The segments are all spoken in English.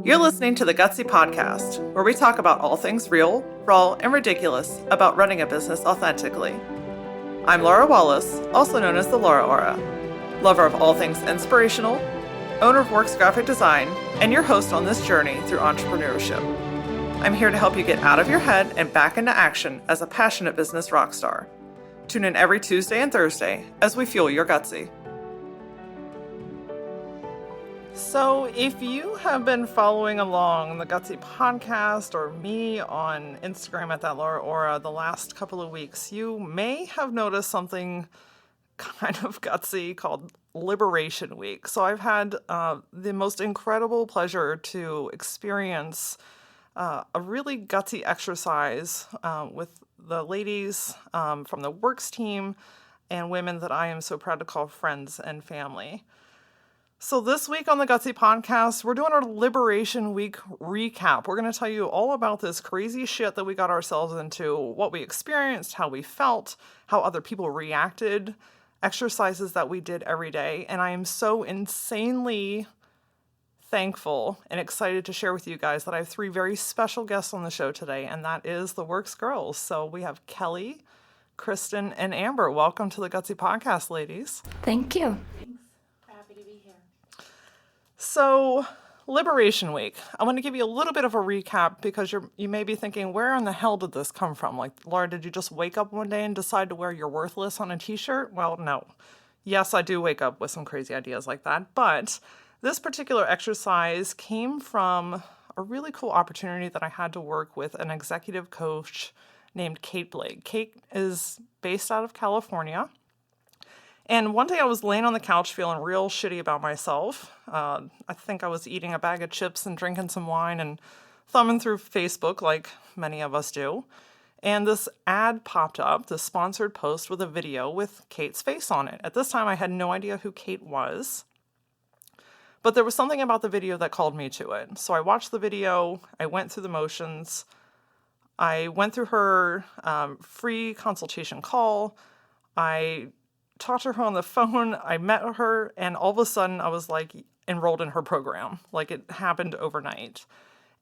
You're listening to the Gutsy podcast, where we talk about all things real, raw, and ridiculous about running a business authentically. I'm Laura Wallace, also known as the Laura Aura, lover of all things inspirational, owner of Works Graphic Design, and your host on this journey through entrepreneurship. I'm here to help you get out of your head and back into action as a passionate business rock star. Tune in every Tuesday and Thursday as we fuel your Gutsy. So if you have been following along the Gutsy podcast or me on Instagram at that Laura Aura the last couple of weeks, you may have noticed something kind of gutsy called Liberation Week. So I've had the most incredible pleasure to experience a really gutsy exercise with the ladies from the Works team and women that I am so proud to call friends and family. So this week on the Gutsy podcast, we're doing our Liberation Week recap. We're going to tell you all about this crazy shit that we got ourselves into, what we experienced, how we felt, how other people reacted, exercises that we did every day. And I am so insanely thankful and excited to share with you guys that I have three very special guests on the show today, and that is the Works girls. So we have Kelly, Kristen, and Amber. Welcome to the Gutsy podcast, ladies. Thank you. So, Liberation Week. I want to give you a little bit of a recap because you may be thinking, where in the hell did this come from? Like, Laura, did you just wake up one day and decide to wear "You're worthless" on a t-shirt? Well, no. Yes, I do wake up with some crazy ideas like that, but this particular exercise came from a really cool opportunity that I had to work with an executive coach named Kate Blake. Kate is based out of California. And one day I was laying on the couch feeling real shitty about myself. I think I was eating a bag of chips and drinking some wine and thumbing through Facebook like many of us do. And this ad popped up, this sponsored post with a video with Kate's face on it. At this time, I had no idea who Kate was. But there was something about the video that called me to it. So I watched the video. I went through the motions. I went through her free consultation call. I talked to her on the phone, I met her, and all of a sudden I was like enrolled in her program. Like it happened overnight.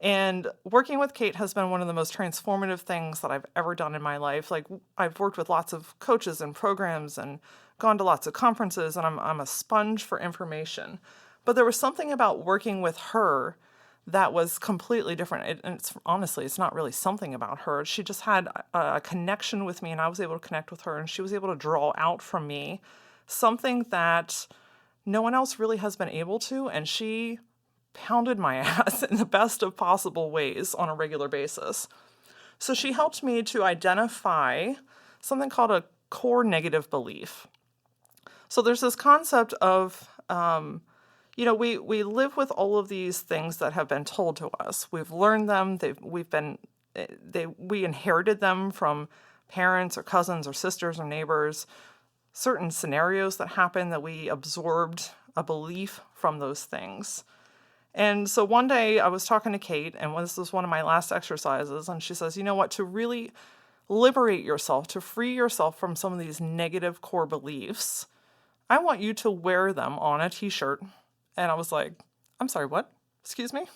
And working with Kate has been one of the most transformative things that I've ever done in my life. Like I've worked with lots of coaches and programs and gone to lots of conferences, and I'm a sponge for information. But there was something about working with her that was completely different. It's not really something about her. She just had a connection with me, and I was able to connect with her, and she was able to draw out from me something that no one else really has been able to, and she pounded my ass in the best of possible ways on a regular basis. So she helped me to identify something called a core negative belief. So there's this concept of we live with all of these things that have been told to us. We've learned them. We inherited them from parents or cousins or sisters or neighbors. Certain scenarios that happen that we absorbed a belief from those things. And so one day I was talking to Kate, and this was one of my last exercises, and she says, you know what, to really liberate yourself, to free yourself from some of these negative core beliefs, I want you to wear them on a t-shirt. And I was like, I'm sorry, what? Excuse me?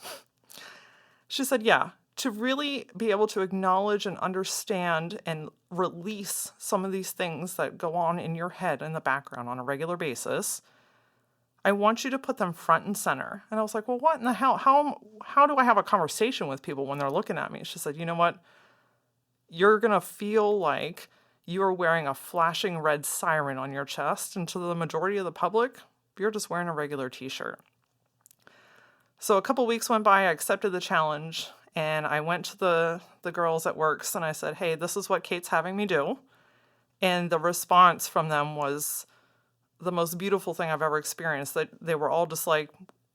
She said, yeah, to really be able to acknowledge and understand and release some of these things that go on in your head in the background on a regular basis, I want you to put them front and center. And I was like, well, what in the hell? How do I have a conversation with people when they're looking at me? She said, you know what? You're going to feel like you are wearing a flashing red siren on your chest, and to the majority of the public, you're just wearing a regular t-shirt. So a couple weeks went by, I accepted the challenge, and I went to the girls at Works, and I said, hey, this is what Kate's having me do. And the response from them was the most beautiful thing I've ever experienced. That they were all just like,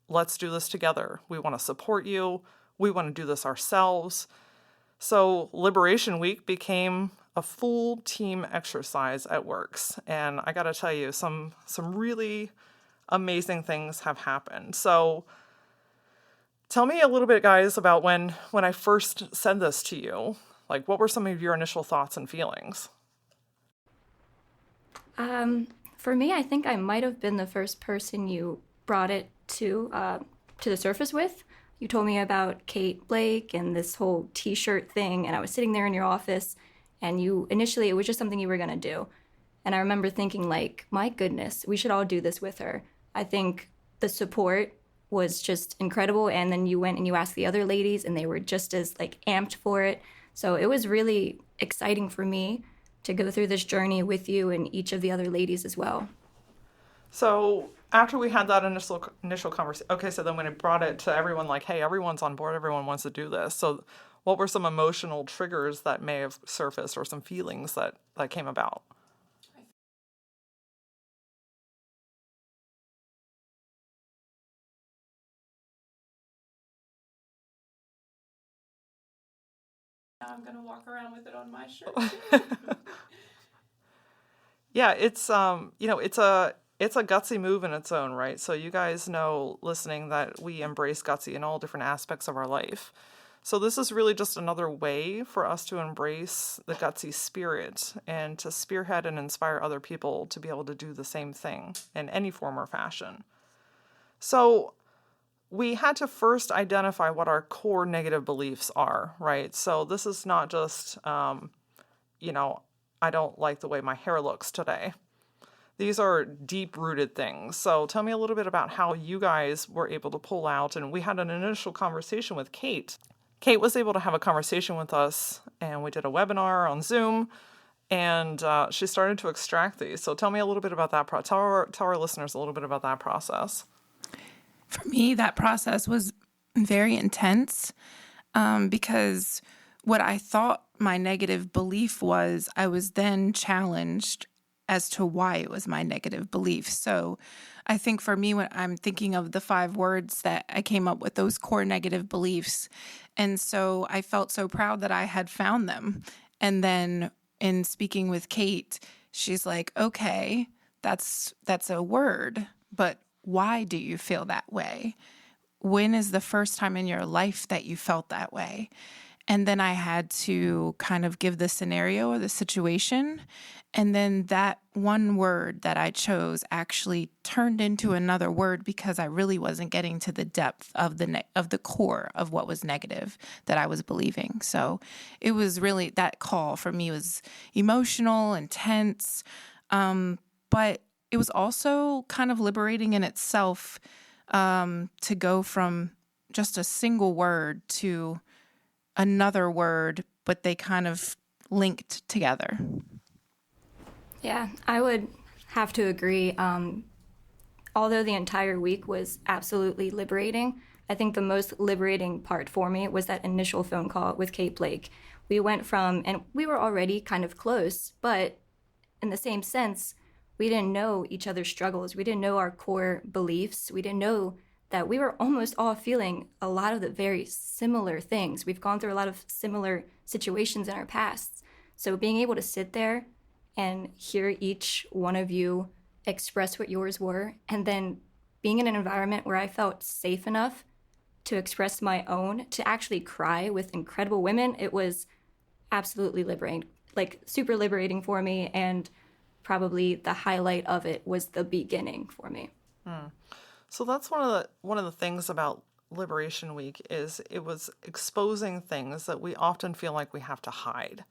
let's do this together. We want to support you. We want to do this ourselves. So Liberation Week became a full team exercise at Works. And I got to tell you, some really amazing things have happened. So tell me a little bit, guys, about when I first said this to you. Like, what were some of your initial thoughts and feelings? For me, I think I might have been the first person you brought it to the surface with. You told me about Kate Blake and this whole t-shirt thing, and I was sitting there in your office, and you initially it was just something you were going to do. And I remember thinking like, my goodness, we should all do this with her. I think the support was just incredible, and then you went and you asked the other ladies and they were just as like amped for it. So it was really exciting for me to go through this journey with you and each of the other ladies as well. So after we had that initial conversation, okay, so then when I brought it to everyone, like, hey, everyone's on board, everyone wants to do this. So what were some emotional triggers that may have surfaced or some feelings that came about? Now I'm gonna walk around with it on my shirt. Yeah, it's it's a gutsy move in its own right. So you guys know listening that we embrace gutsy in all different aspects of our life. So this is really just another way for us to embrace the gutsy spirit and to spearhead and inspire other people to be able to do the same thing in any form or fashion. So we had to first identify what our core negative beliefs are, right? So this is not just, you know, I don't like the way my hair looks today. These are deep-rooted things. So tell me a little bit about how you guys were able to pull out, and we had an initial conversation with Kate. Kate was able to have a conversation with us, and we did a webinar on Zoom, and she started to extract these. So tell me a little bit about that. Tell our listeners a little bit about that process. For me, that process was very intense because what I thought my negative belief was, I was then challenged as to why it was my negative belief. So I think for me, when I'm thinking of the 5 words that I came up with, those core negative beliefs. And so I felt so proud that I had found them. And then in speaking with Kate, she's like, okay, that's a word, but why do you feel that way? When is the first time in your life that you felt that way? And then I had to kind of give the scenario or the situation. And then that one word that I chose actually turned into another word because I really wasn't getting to the depth of the core of what was negative that I was believing. So it was really, that call for me was emotional, intense, but it was also kind of liberating in itself, to go from just a single word to another word, but they kind of linked together. Yeah, I would have to agree. Although the entire week was absolutely liberating, I think the most liberating part for me was that initial phone call with Kate Blake. We went from, and we were already kind of close, but in the same sense, we didn't know each other's struggles. We didn't know our core beliefs. We didn't know that we were almost all feeling a lot of the very similar things. We've gone through a lot of similar situations in our pasts. So being able to sit there and hear each one of you express what yours were, and then being in an environment where I felt safe enough to express my own, to actually cry with incredible women, it was absolutely liberating, like super liberating for me. And probably the highlight of it was the beginning for me. So that's one of the things about Liberation Week is it was exposing things that we often feel like we have to hide.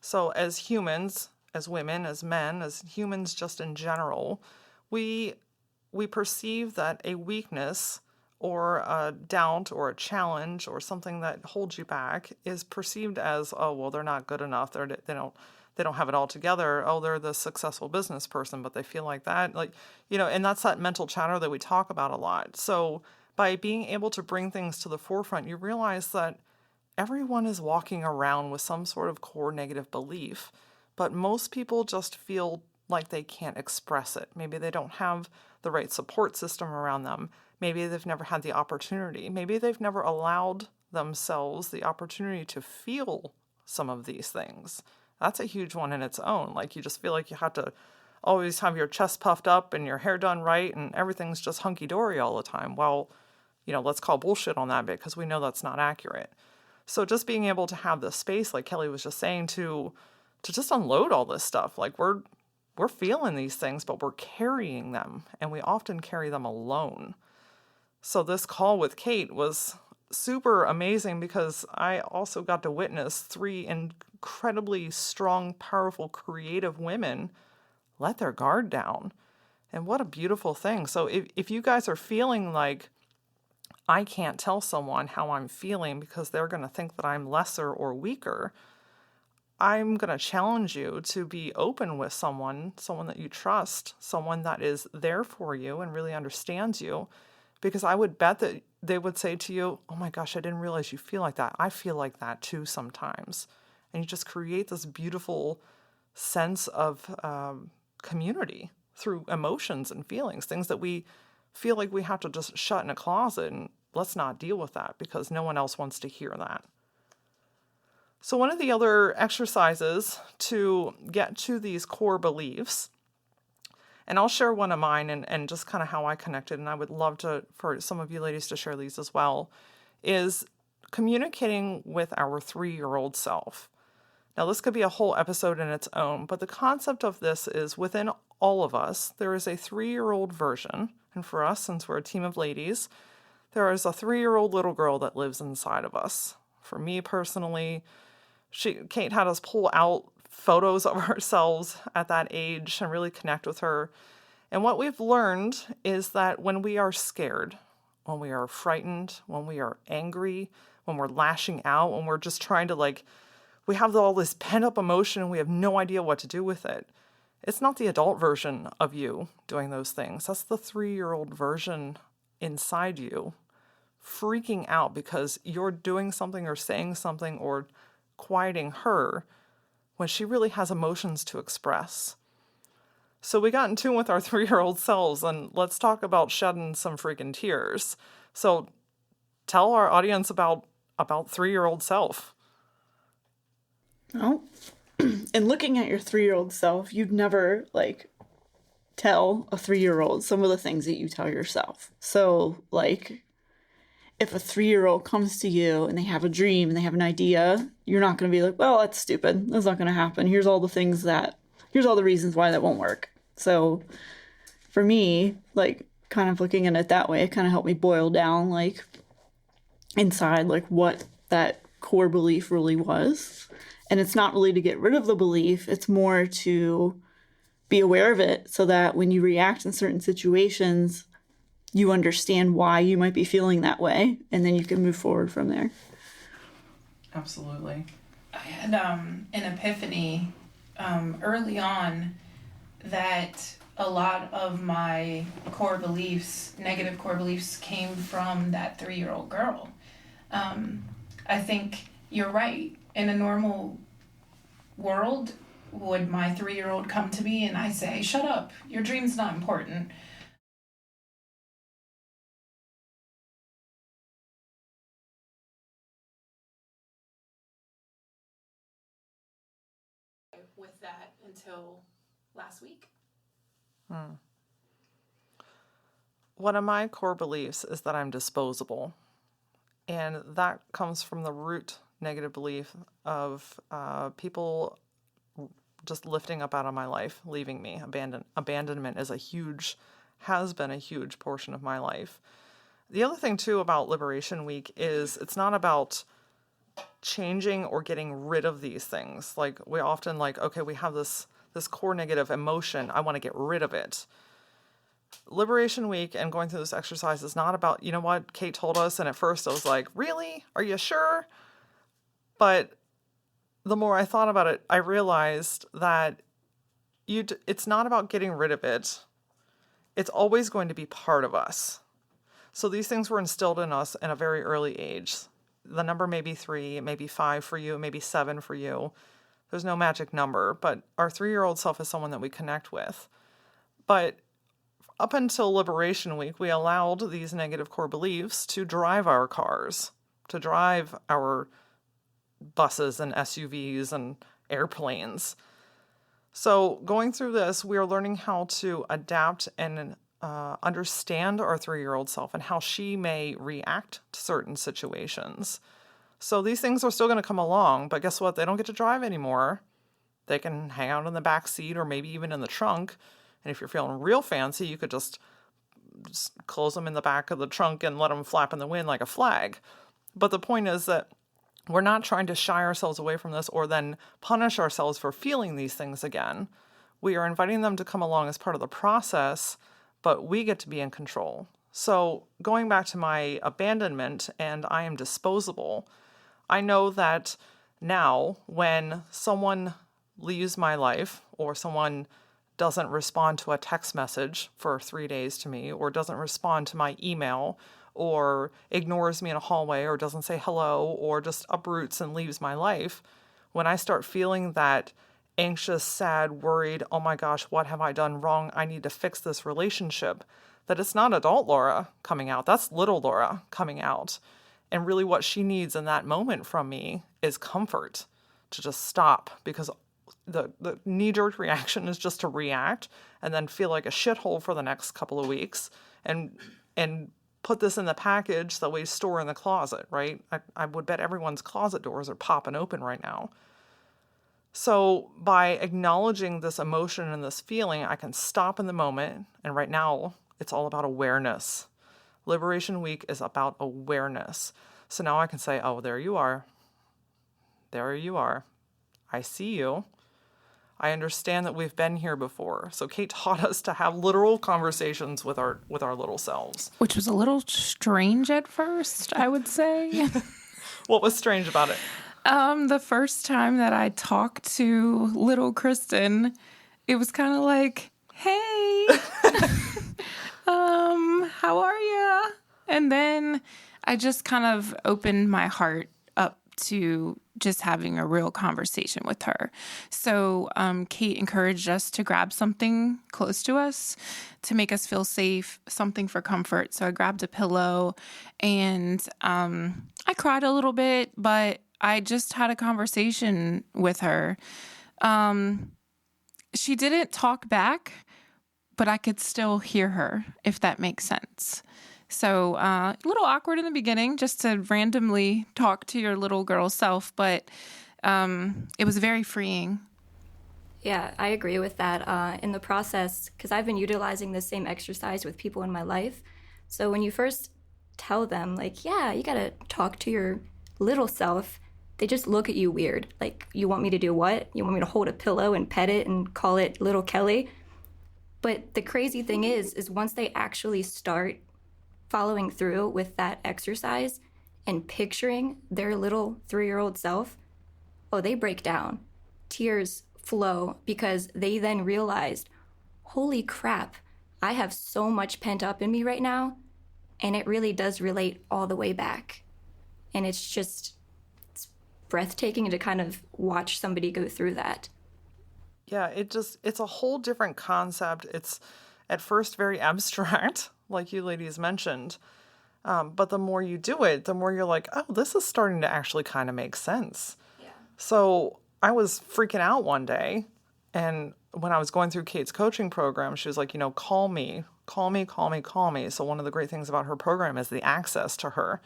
So as humans, as women, as men, as humans just in general, we perceive that a weakness or a doubt or a challenge or something that holds you back is perceived as, oh, well, they're not good enough. They don't have it all together. Oh, they're the successful business person, but they feel like that. Like, and that's that mental chatter that we talk about a lot. So by being able to bring things to the forefront, you realize that everyone is walking around with some sort of core negative belief, but most people just feel like they can't express it. Maybe they don't have the right support system around them. Maybe they've never had the opportunity. Maybe they've never allowed themselves the opportunity to feel some of these things. That's a huge one in its own. Like, you just feel like you have to always have your chest puffed up and your hair done right and everything's just hunky-dory all the time. Well, let's call bullshit on that bit because we know that's not accurate. So just being able to have the space, like Kelly was just saying, to just unload all this stuff. Like, we're feeling these things, but we're carrying them, and we often carry them alone. So this call with Kate was super amazing because I also got to witness three incredibly strong, powerful, creative women let their guard down. And what a beautiful thing. So if you guys are feeling like I can't tell someone how I'm feeling because they're going to think that I'm lesser or weaker, I'm going to challenge you to be open with someone that you trust, someone that is there for you and really understands you. Because I would bet that they would say to you, oh my gosh, I didn't realize you feel like that. I feel like that too sometimes. And you just create this beautiful sense of community through emotions and feelings, things that we feel like we have to just shut in a closet and let's not deal with that because no one else wants to hear that. So one of the other exercises to get to these core beliefs, and I'll share one of mine and just kind of how I connected, and I would love for some of you ladies to share these as well, is communicating with our 3-year-old self. Now, this could be a whole episode in its own, but the concept of this is within all of us, there is a 3-year-old version. And for us, since we're a team of ladies, there is a 3-year-old little girl that lives inside of us. For me personally, Kate had us pull out photos of ourselves at that age and really connect with her. And what we've learned is that when we are scared, when we are frightened, when we are angry, when we're lashing out, when we're just trying to we have all this pent-up emotion and we have no idea what to do with it. It's not the adult version of you doing those things. That's the 3-year-old version inside you freaking out because you're doing something or saying something or quieting her when she really has emotions to express. So we got in tune with our 3-year-old selves, and let's talk about shedding some freaking tears. So tell our audience about 3-year-old self. Oh, and looking at your 3-year-old self, you'd never tell a 3-year-old some of the things that you tell yourself. So if a 3-year-old comes to you and they have a dream and they have an idea, you're not going to be like, well, that's stupid. That's not going to happen. Here's all the reasons why that won't work. So for me, kind of looking at it that way, it kind of helped me boil down inside what that core belief really was. And it's not really to get rid of the belief. It's more to be aware of it so that when you react in certain situations, you understand why you might be feeling that way. And then you can move forward from there. Absolutely. I had an epiphany early on that a lot of my core beliefs, negative core beliefs, came from that 3-year-old girl. I think you're right. In a normal world, would my 3-year-old come to me and I say, shut up, your dream's not important. With that until last week. One of my core beliefs is that I'm disposable. And that comes from the root negative belief of people just lifting up out of my life, leaving me. Abandonment has been a huge portion of my life. The other thing, too, about Liberation Week is it's not about changing or getting rid of these things. We often okay, we have this core negative emotion. I want to get rid of it. Liberation Week and going through this exercise is not about, you know what, Kate told us, and at first I was like, really? Are you sure? But the more I thought about it, I realized that it's not about getting rid of it. It's always going to be part of us. So these things were instilled in us in a very early age. The number may be 3, it may be 5 for you, it may be 7 for you. There's no magic number, but our 3-year-old self is someone that we connect with. But up until Liberation Week, we allowed these negative core beliefs to drive our cars, to drive our buses and SUVs and airplanes. So going through this, we are learning how to adapt and understand our 3-year-old self and how she may react to certain situations. So these things are still going to come along, but guess what? They don't get to drive anymore. They can hang out in the back seat or maybe even in the trunk. And if you're feeling real fancy, you could just close them in the back of the trunk and let them flap in the wind like a flag. But the point is that we're not trying to shy ourselves away from this or then punish ourselves for feeling these things again. We are inviting them to come along as part of the process, but we get to be in control. So going back to my abandonment and I am disposable, I know that now when someone leaves my life or someone doesn't respond to a text message for 3 days to me or doesn't respond to my email or ignores me in a hallway or doesn't say hello or just uproots and leaves my life, when I start feeling that anxious, sad, worried, oh my gosh, what have I done wrong? I need to fix this relationship. That it's not adult Laura coming out. That's little Laura coming out. And really what she needs in that moment from me is comfort, to just stop, because the knee-jerk reaction is just to react and then feel like a shithole for the next couple of weeks and put this in the package that we store in the closet, right? I would bet everyone's closet doors are popping open right now. So by acknowledging this emotion and this feeling, I can stop in the moment. And right now, it's all about awareness. Liberation Week is about awareness. So now I can say, oh, there you are. There you are. I see you. I understand that we've been here before. So Kate taught us to have literal conversations with our little selves. Which was a little strange at first, I would say. What was strange about it? The first time that I talked to little Kristen, it was kind of like, hey, how are you? And then I just kind of opened my heart up to just having a real conversation with her. So Kate encouraged us to grab something close to us to make us feel safe, something for comfort. So I grabbed a pillow and I cried a little bit, but I just had a conversation with her. She didn't talk back, but I could still hear her, if that makes sense. So a little awkward in the beginning just to randomly talk to your little girl self, but it was very freeing. Yeah, I agree with that. In the process, because I've been utilizing the same exercise with people in my life. So when you first tell them, like, yeah, you got to talk to your little self, they just look at you weird. Like, you want me to do what? You want me to hold a pillow and pet it and call it little Kelly? But the crazy thing is once they actually start following through with that exercise and picturing their little 3-year-old self, oh, they break down. Tears flow because they then realized, holy crap, I have so much pent up in me right now, and it really does relate all the way back. And it's breathtaking to kind of watch somebody go through that. Yeah, it's a whole different concept. It's at first very abstract, like you ladies mentioned. But the more you do it, the more you're like, oh, this is starting to actually kind of make sense. Yeah. So I was freaking out one day. And when I was going through Kate's coaching program, she was like, call me. So one of the great things about her program is the access to her.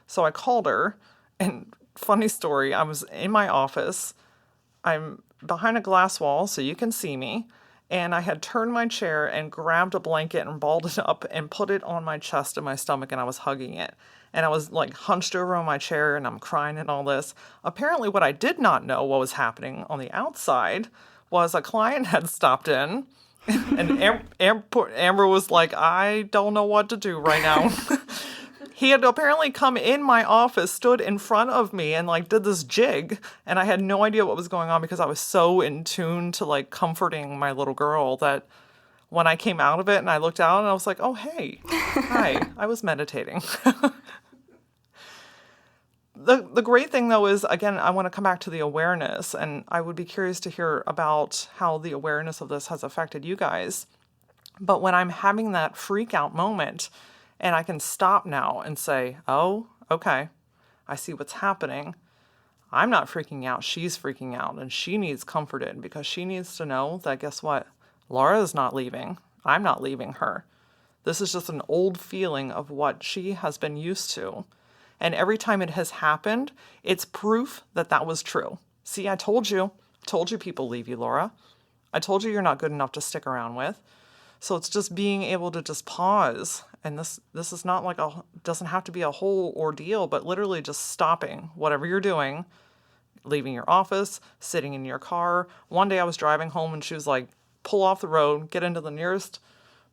So I called her, and funny story, I was in my office. I'm behind a glass wall so you can see me. And I had turned my chair and grabbed a blanket and balled it up and put it on my chest and my stomach, and I was hugging it. And I was like hunched over on my chair and I'm crying and all this. Apparently what I did not know what was happening on the outside was a client had stopped in and Amber was like, I don't know what to do right now. He had apparently come in my office, stood in front of me, and did this jig. And I had no idea what was going on because I was so in tune to comforting my little girl that when I came out of it and I looked out and I was like, oh, hey, hi, I was meditating. The great thing, though, is, again, I want to come back to the awareness. And I would be curious to hear about how the awareness of this has affected you guys. But when I'm having that freak out moment, and I can stop now and say, oh, okay, I see what's happening. I'm not freaking out. She's freaking out. And she needs comforted because she needs to know that, guess what? Laura's not leaving. I'm not leaving her. This is just an old feeling of what she has been used to. And every time it has happened, it's proof that that was true. See, I told you. Told you people leave you, Laura. I told you you're not good enough to stick around with. So it's just being able to just pause and this is not like doesn't have to be a whole ordeal, but literally just stopping whatever you're doing, leaving your office, sitting in your car. One day I was driving home and she was like, pull off the road, get into the nearest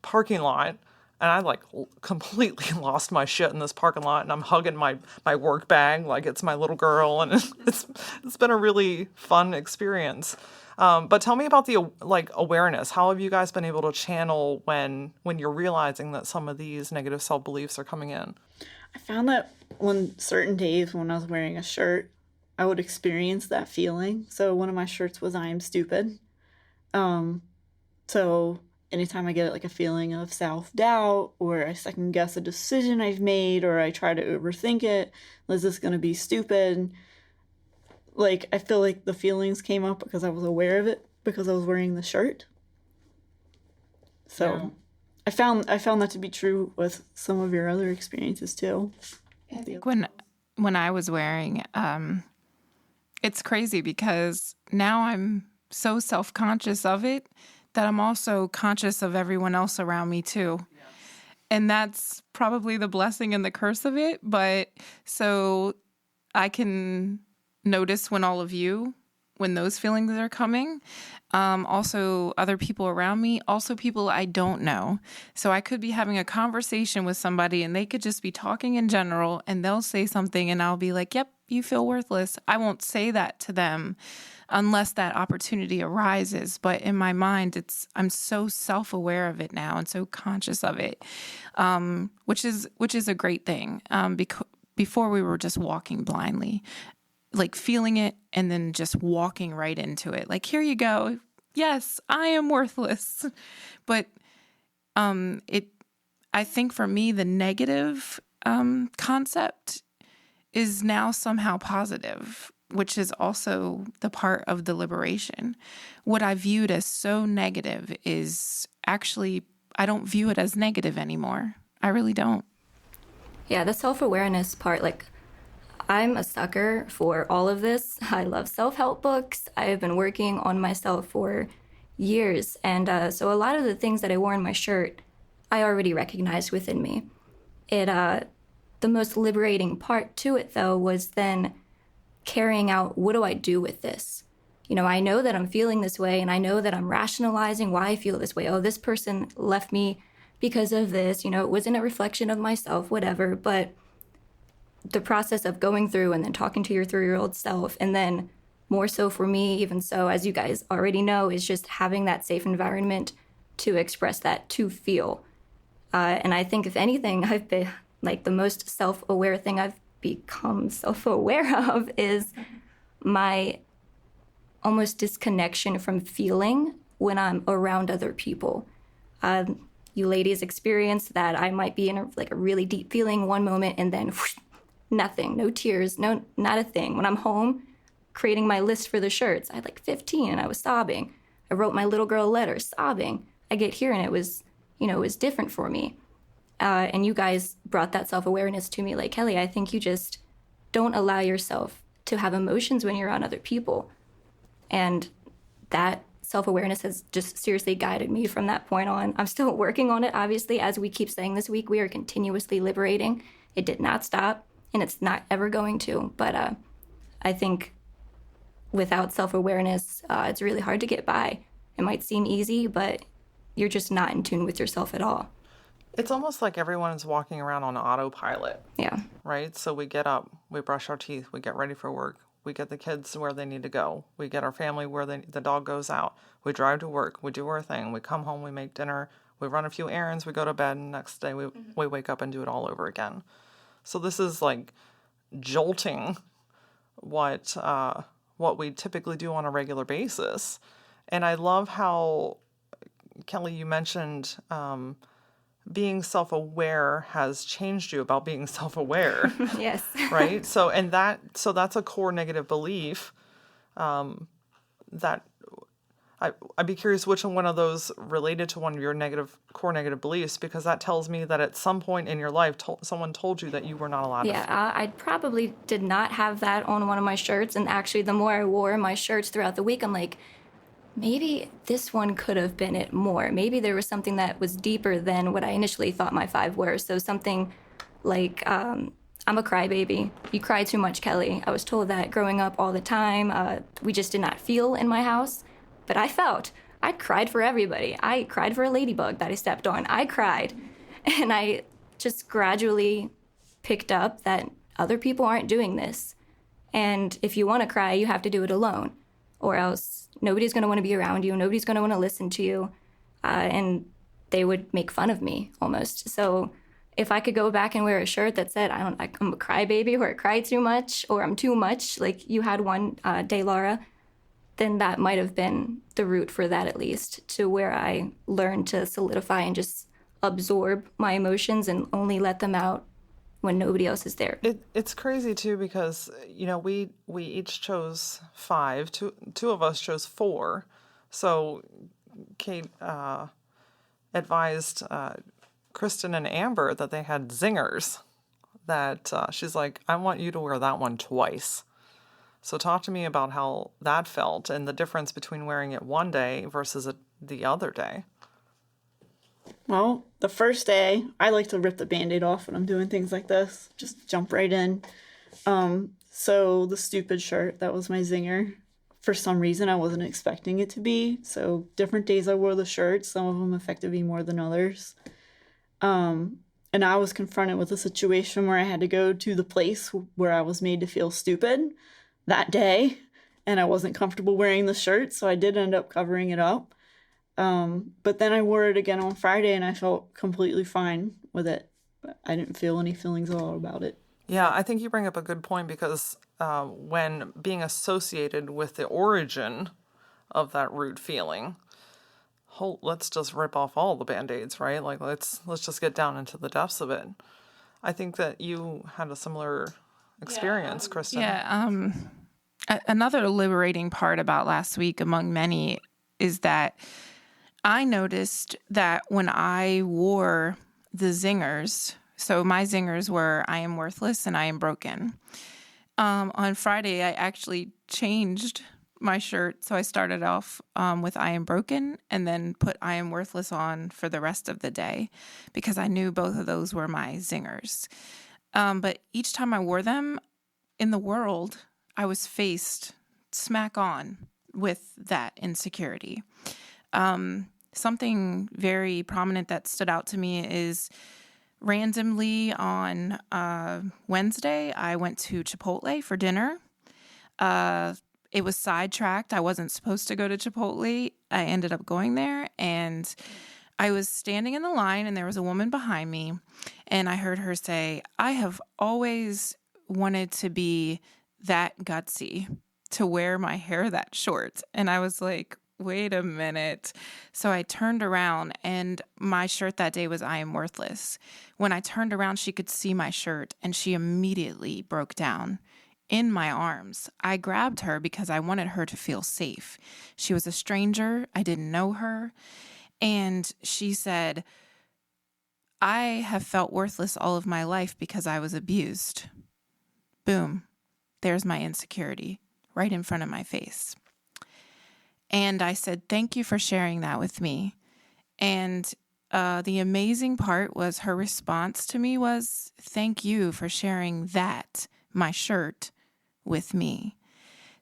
parking lot. And I like completely lost my shit in this parking lot, and I'm hugging my work bag like it's my little girl, and it's been a really fun experience. But tell me about the awareness. How have you guys been able to channel when you're realizing that some of these negative self-beliefs are coming in? I found that on certain days when I was wearing a shirt, I would experience that feeling. So one of my shirts was "I am stupid." So anytime I get like a feeling of self-doubt, or I second guess a decision I've made, or I try to overthink it, is this going to be stupid? Like, I feel like the feelings came up because I was aware of it because I was wearing the shirt. So yeah. I found that to be true with some of your other experiences too. I think when I was wearing, it's crazy because now I'm so self-conscious of it that I'm also conscious of everyone else around me too. Yes. And that's probably the blessing and the curse of it. But so I can notice when those feelings are coming. Also other people around me, also people I don't know. So I could be having a conversation with somebody and they could just be talking in general and they'll say something and I'll be like, yep, you feel worthless. I won't say that to them unless that opportunity arises. But in my mind, I'm so self-aware of it now and so conscious of it, which is a great thing. Because before we were just walking blindly, like feeling it and then just walking right into it. Like, here you go. Yes, I am worthless. But I think for me, the negative concept is now somehow positive, which is also the part of the liberation. What I viewed as so negative is actually, I don't view it as negative anymore. I really don't. Yeah, the self-awareness part, like, I'm a sucker for all of this. I love self-help books. I have been working on myself for years. And so a lot of the things that I wore in my shirt, I already recognized within me. The most liberating part to it, though, was then carrying out, what do I do with this? You know, I know that I'm feeling this way, and I know that I'm rationalizing why I feel this way. Oh, this person left me because of this. You know, it wasn't a reflection of myself, whatever. But the process of going through and then talking to your 3-year-old self, and then more so for me, even so, as you guys already know, is just having that safe environment to express that, to feel. And I think, if anything, I've been, like, the most self-aware thing I've become self-aware of is my almost disconnection from feeling when I'm around other people. You ladies experience that. I might be in a really deep feeling one moment and then whoosh, nothing, no tears, no, not a thing. When I'm home creating my list for the shirts, I had like 15 and I was sobbing. I wrote my little girl a letter, sobbing. I get here and it was different for me. And you guys brought that self-awareness to me. Like, Kelly, I think you just don't allow yourself to have emotions when you're around other people. And that self-awareness has just seriously guided me from that point on. I'm still working on it, obviously. As we keep saying this week, we are continuously liberating. It did not stop, and it's not ever going to. But I think without self-awareness, it's really hard to get by. It might seem easy, but you're just not in tune with yourself at all. It's almost like everyone is walking around on autopilot. Yeah. Right? So we get up, we brush our teeth, we get ready for work, we get the kids where they need to go, we get our family where the dog goes out, we drive to work, we do our thing, we come home, we make dinner, we run a few errands, we go to bed, and next day we wake up and do it all over again. So this is like jolting what we typically do on a regular basis. And I love how, Kelly, you mentioned being self-aware has changed you about being self-aware. Yes. Right? So that's a core negative belief that I'd be curious which one of those related to one of your core negative beliefs, because that tells me that at some point in your life someone told you that you were not allowed to feel. I probably did not have that on one of my shirts. And actually, the more I wore my shirts throughout the week, I'm like, maybe this one could have been it more. Maybe there was something that was deeper than what I initially thought my 5 were. So something like, I'm a crybaby. You cry too much, Kelly. I was told that growing up all the time. We just did not feel in my house, but I felt. I cried for everybody. I cried for a ladybug that I stepped on. I cried. And I just gradually picked up that other people aren't doing this. And if you want to cry, you have to do it alone, or else nobody's going to want to be around you. Nobody's going to want to listen to you. And they would make fun of me almost. So if I could go back and wear a shirt that said, I'm a crybaby, or I cry too much, or I'm too much, like you had one day, Laura, then that might have been the root for that, at least, to where I learned to solidify and just absorb my emotions and only let them out when nobody else is there. It's crazy too because we each chose 5. Two of us chose 4. So Kate advised Kristen and Amber that they had zingers. That she's like, I want you to wear that one twice. So talk to me about how that felt and the difference between wearing it one day versus the other day. Well, the first day, I like to rip the Band-Aid off when I'm doing things like this. Just jump right in. So the stupid shirt, that was my zinger. For some reason, I wasn't expecting it to be. So different days I wore the shirt. Some of them affected me more than others. And I was confronted with a situation where I had to go to the place where I was made to feel stupid that day. And I wasn't comfortable wearing the shirt, so I did end up covering it up. But then I wore it again on Friday and I felt completely fine with it. I didn't feel any feelings at all about it. Yeah, I think you bring up a good point because when being associated with the origin of that root feeling, let's just rip off all the Band-Aids, right? Like let's just get down into the depths of it. I think that you had a similar experience, Kristen. Yeah. Another liberating part about last week, among many, is that I noticed that when I wore the zingers, so my zingers were I am worthless and I am broken. On Friday, I actually changed my shirt. So I started off with I am broken and then put I am worthless on for the rest of the day because I knew both of those were my zingers. But each time I wore them in the world, I was faced smack on with that insecurity. Something very prominent that stood out to me is randomly on Wednesday, I went to Chipotle for dinner. It was sidetracked. I wasn't supposed to go to Chipotle. I ended up going there, and I was standing in the line, and there was a woman behind me, and I heard her say, I have always wanted to be that gutsy, to wear my hair that short. And I was like, wait a minute. So I turned around and my shirt that day was I am worthless. When I turned around, she could see my shirt and she immediately broke down in my arms. I grabbed her because I wanted her to feel safe. She was a stranger. I didn't know her. And she said, I have felt worthless all of my life because I was abused. Boom. There's my insecurity right in front of my face. And I said, thank you for sharing that with me. And the amazing part was her response to me was, thank you for sharing that, my shirt, with me.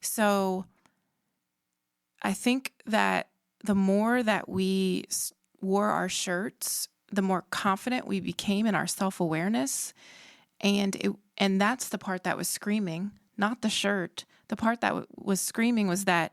So I think that the more that we wore our shirts, the more confident we became in our self-awareness. And that's the part that was screaming, not the shirt. The part that was screaming was that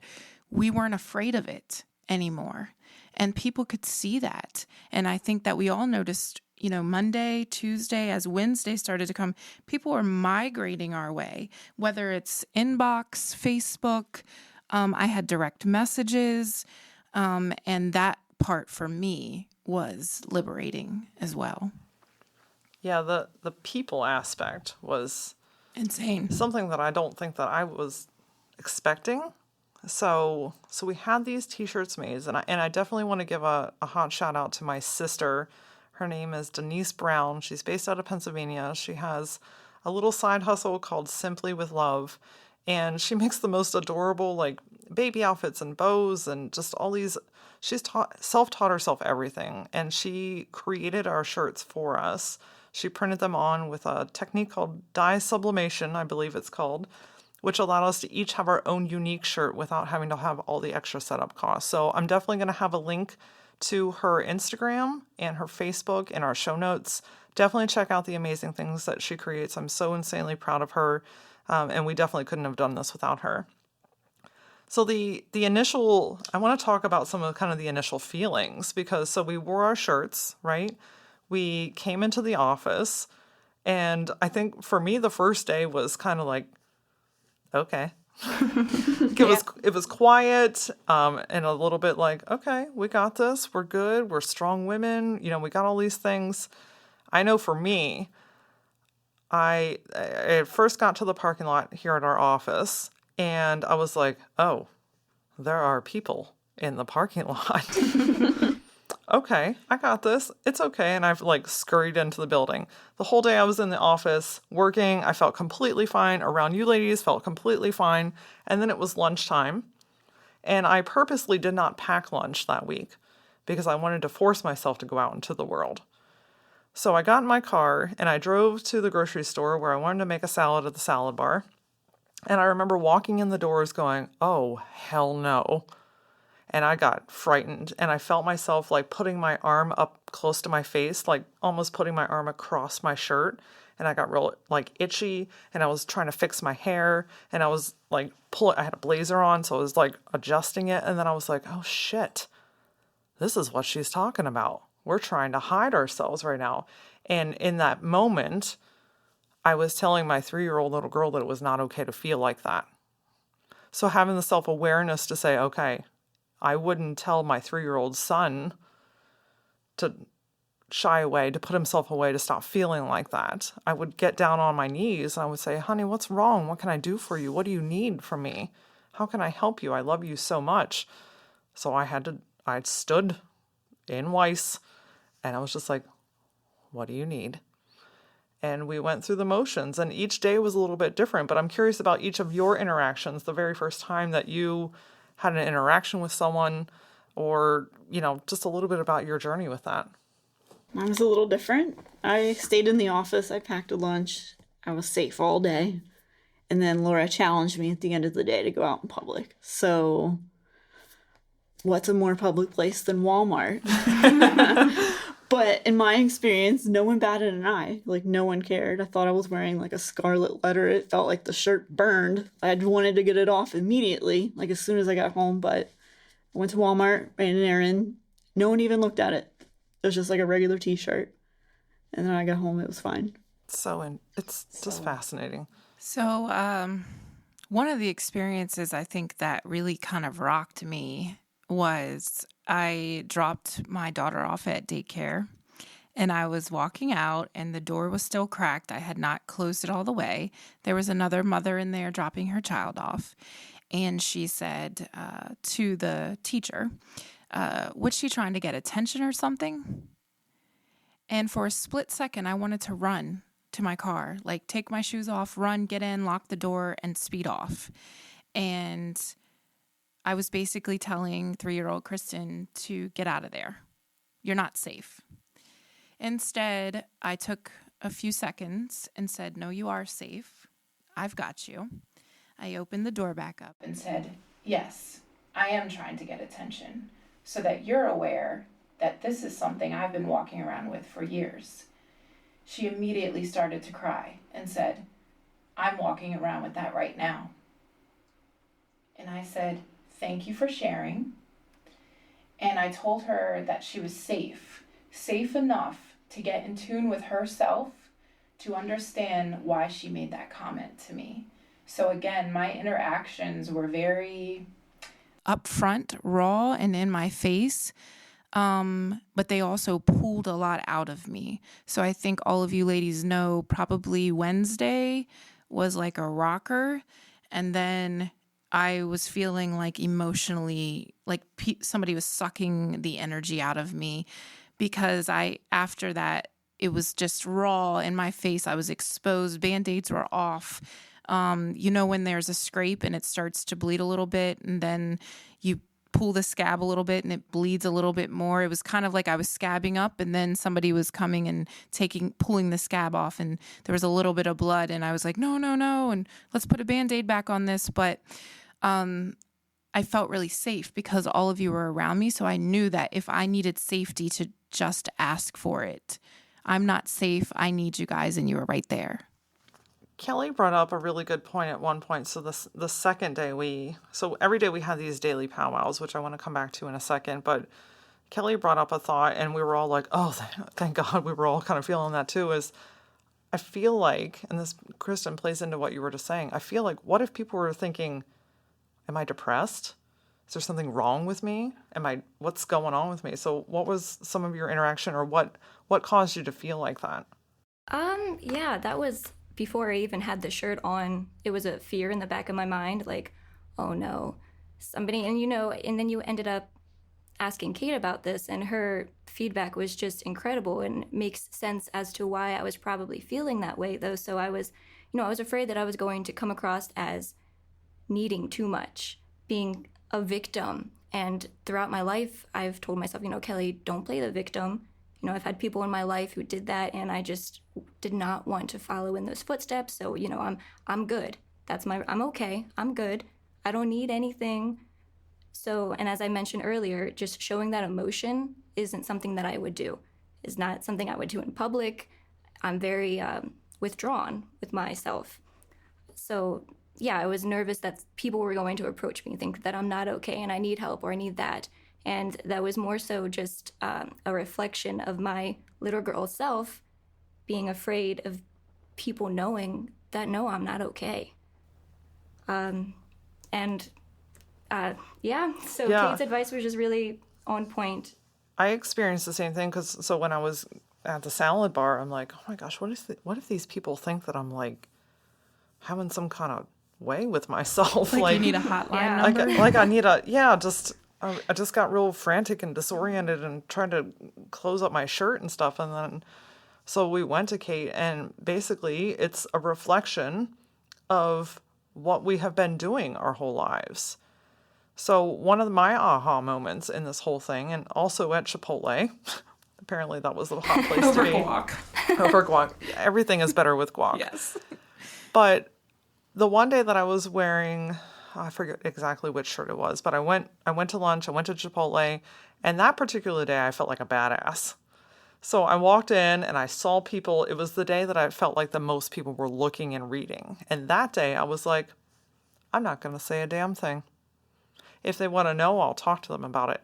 we weren't afraid of it anymore. And people could see that. And I think that we all noticed, Monday, Tuesday, as Wednesday started to come, people were migrating our way, whether it's inbox, Facebook. I had direct messages. And that part for me was liberating as well. Yeah, the people aspect was insane. Something that I don't think that I was expecting. So we had these T-shirts made, and I definitely want to give a hot shout out to my sister. Her name is Denise Brown. She's based out of Pennsylvania. She has a little side hustle called Simply with Love, And she makes the most adorable, like, baby outfits and bows and just all these. She's self-taught herself everything. And she created our shirts for us. She printed them on with a technique called dye sublimation, I believe it's called, which allowed us to each have our own unique shirt without having to have all the extra setup costs. So I'm definitely going to have a link to her Instagram and her Facebook in our show notes. Definitely check out the amazing things that she creates. I'm so insanely proud of her, and we definitely couldn't have done this without her. So the initial, I want to talk about some of kind of the initial feelings, because so we wore our shirts, right? We came into the office, and I think for me the first day was kind of like, okay. It was quiet, and a little bit like, okay, we got this. We're good. We're strong women. We got all these things. I know for me, I first got to the parking lot here at our office, and I was like, oh, there are people in the parking lot. Okay, I got this. It's okay. And I've like scurried into the building. The whole day I was in the office working. I felt completely fine. Around you ladies, felt completely fine. And then it was lunchtime. And I purposely did not pack lunch that week because I wanted to force myself to go out into the world. So I got in my car and I drove to the grocery store where I wanted to make a salad at the salad bar. And I remember walking in the doors going, oh, hell no. And I got frightened, and I felt myself like putting my arm up close to my face, like almost putting my arm across my shirt. And I got real like itchy, and I was trying to fix my hair, and I was like I had a blazer on, so I was like adjusting it. And then I was like, oh shit, this is what she's talking about. We're trying to hide ourselves right now. And in that moment, I was telling my 3-year-old little girl that it was not okay to feel like that. So having the self-awareness to say, okay, I wouldn't tell my 3-year-old son to shy away, to put himself away, to stop feeling like that. I would get down on my knees and I would say, honey, what's wrong? What can I do for you? What do you need from me? How can I help you? I love you so much. So I stood in Weiss and I was just like, what do you need? And we went through the motions, and each day was a little bit different. But I'm curious about each of your interactions, the very first time that you had an interaction with someone, or, just a little bit about your journey with that. Mine was a little different. I stayed in the office. I packed a lunch. I was safe all day. And then Laura challenged me at the end of the day to go out in public. So what's a more public place than Walmart? But in my experience, no one batted an eye. Like, no one cared. I thought I was wearing, like, a scarlet letter. It felt like the shirt burned. I wanted to get it off immediately, like, as soon as I got home. But I went to Walmart, ran an errand. No one even looked at it. It was just, like, a regular T-shirt. And then I got home. It was fine. It's just fascinating. So, one of the experiences I think that really kind of rocked me was I dropped my daughter off at daycare, and I was walking out, and the door was still cracked. I had not closed it all the way. There was another mother in there dropping her child off, and she said to the teacher, was she trying to get attention or something? And for a split second, I wanted to run to my car, like take my shoes off, run, get in, lock the door, and speed off. And I was basically telling 3-year-old Kristen to get out of there. You're not safe. Instead, I took a few seconds and said, no, you are safe. I've got you. I opened the door back up and said, yes, I am trying to get attention so that you're aware that this is something I've been walking around with for years. She immediately started to cry and said, I'm walking around with that right now. And I said, thank you for sharing. And I told her that she was safe enough to get in tune with herself to understand why she made that comment to me. So again, my interactions were very upfront, raw, and in my face. But they also pulled a lot out of me. So I think all of you ladies know probably Wednesday was like a rocker. And then I was feeling like emotionally, like somebody was sucking the energy out of me, because after that, it was just raw in my face. I was exposed. Band-Aids were off. When there's a scrape and it starts to bleed a little bit, and then you pull the scab a little bit and it bleeds a little bit more. It was kind of like I was scabbing up, and then somebody was coming and pulling the scab off, and there was a little bit of blood, and I was like, no, and let's put a Band-Aid back on this. But I felt really safe because all of you were around me. So I knew that if I needed safety, to just ask for it. I'm not safe. I need you guys, and you were right there. Kelly brought up a really good point at one point. So the second day so every day we had these daily powwows, which I want to come back to in a second. But Kelly brought up a thought, and we were all like, oh, thank God. We were all kind of feeling that too, is I feel like, and this, Kristen, plays into what you were just saying, I feel like, what if people were thinking, am I depressed? Is there something wrong with me? What's going on with me? So what was some of your interaction, or what caused you to feel like that? Yeah, that was before I even had the shirt on. It was a fear in the back of my mind, like, oh no, somebody, and then you ended up asking Kate about this, and her feedback was just incredible and makes sense as to why I was probably feeling that way, though. So I was afraid that I was going to come across as needing too much, being a victim. And throughout my life, I've told myself, Kelly, don't play the victim. I've had people in my life who did that, and I just did not want to follow in those footsteps. So, I'm good. I'm okay. I'm good. I don't need anything. So, and as I mentioned earlier, just showing that emotion isn't something that I would do. It's not something I would do in public. I'm very withdrawn with myself. So, yeah, I was nervous that people were going to approach me and think that I'm not okay and I need help or I need that. And that was more so just a reflection of my little girl self being afraid of people knowing that, no, I'm not okay. So Kate's advice was just really on point. I experienced the same thing so when I was at the salad bar, I'm like, oh my gosh, what if these people think that I'm like having some kind of way with myself? Like you need a hotline number? I just got real frantic and disoriented and trying to close up my shirt and stuff. And then, so we went to Kate, and basically it's a reflection of what we have been doing our whole lives. So one of my aha moments in this whole thing, and also at Chipotle, apparently that was the hot place to be. Over guac. Everything is better with guac. Yes. But the one day that I was wearing, I forget exactly which shirt it was, but I went to lunch, I went to Chipotle, and that particular day I felt like a badass. So I walked in and I saw people. It was the day that I felt like the most people were looking and reading. And that day I was like, I'm not going to say a damn thing. If they want to know, I'll talk to them about it.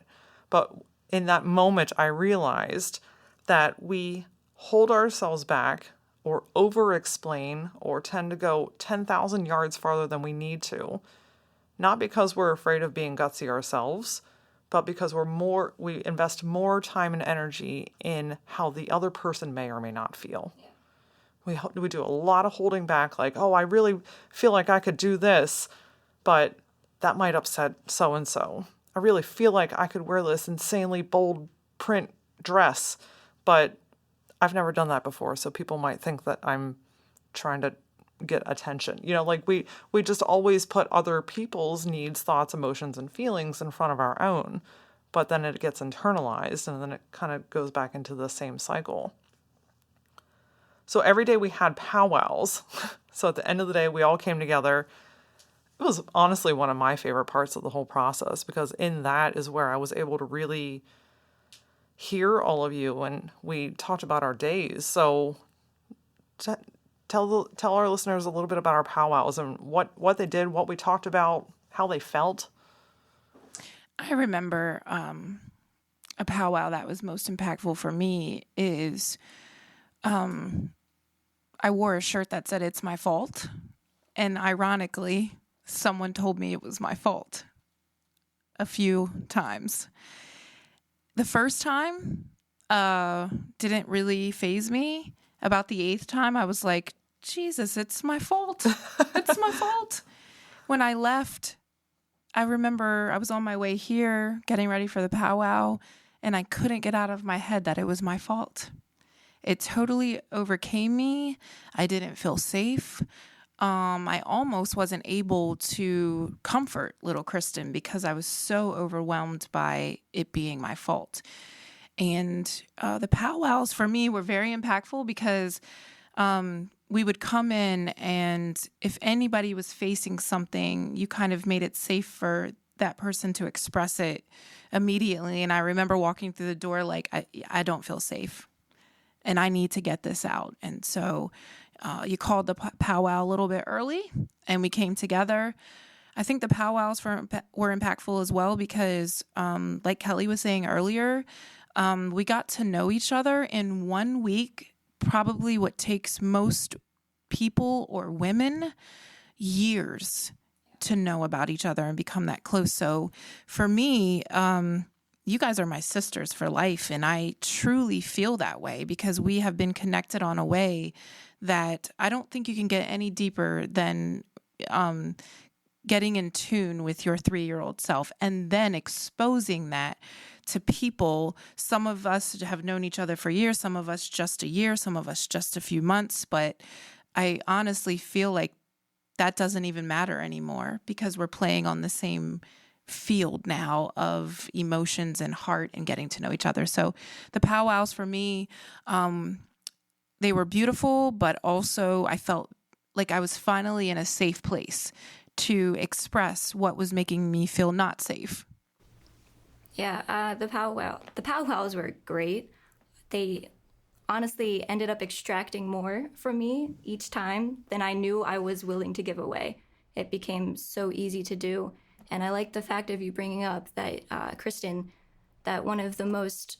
But in that moment, I realized that we hold ourselves back or over-explain or tend to go 10,000 yards farther than we need to. Not because we're afraid of being gutsy ourselves, but because we invest more time and energy in how the other person may or may not feel. Yeah. We do a lot of holding back, like, oh, I really feel like I could do this, but that might upset so-and-so. I really feel like I could wear this insanely bold print dress, but I've never done that before, so people might think that I'm trying to get attention. Like we just always put other people's needs, thoughts, emotions, and feelings in front of our own, but then it gets internalized, and then it kind of goes back into the same cycle. So every day we had powwows. So at the end of the day, we all came together. It was honestly one of my favorite parts of the whole process, because in that is where I was able to really hear all of you, and we talked about our days. So tell our listeners a little bit about our powwows and what they did, what we talked about, how they felt. I remember a powwow that was most impactful for me is I wore a shirt that said "It's my fault," and ironically, someone told me it was my fault a few times. The first time didn't really faze me. About the 8th time, I was like, Jesus, it's my fault. It's my fault. When I left, I remember I was on my way here getting ready for the powwow, and I couldn't get out of my head that it was my fault. It totally overcame me. I didn't feel safe. I almost wasn't able to comfort little Kristen because I was so overwhelmed by it being my fault. And the powwows for me were very impactful because we would come in, and if anybody was facing something, you kind of made it safe for that person to express it immediately. And I remember walking through the door like, I don't feel safe and I need to get this out. And so you called the powwow a little bit early and we came together. I think the powwows were impactful as well because, like Kelly was saying earlier, we got to know each other in 1 week, probably what takes most people or women years to know about each other and become that close. So for me, you guys are my sisters for life. And I truly feel that way because we have been connected on a way that I don't think you can get any deeper than getting in tune with your 3-year-old self and then exposing that to people. Some of us have known each other for years, some of us just a year, some of us just a few months. But I honestly feel like that doesn't even matter anymore because we're playing on the same field now of emotions and heart and getting to know each other. So the powwows for me, they were beautiful, but also I felt like I was finally in a safe place to express what was making me feel not safe. Yeah, the powwows were great. They honestly ended up extracting more from me each time than I knew I was willing to give away. It became so easy to do. And I like the fact of you bringing up that, Kristen, that one of the most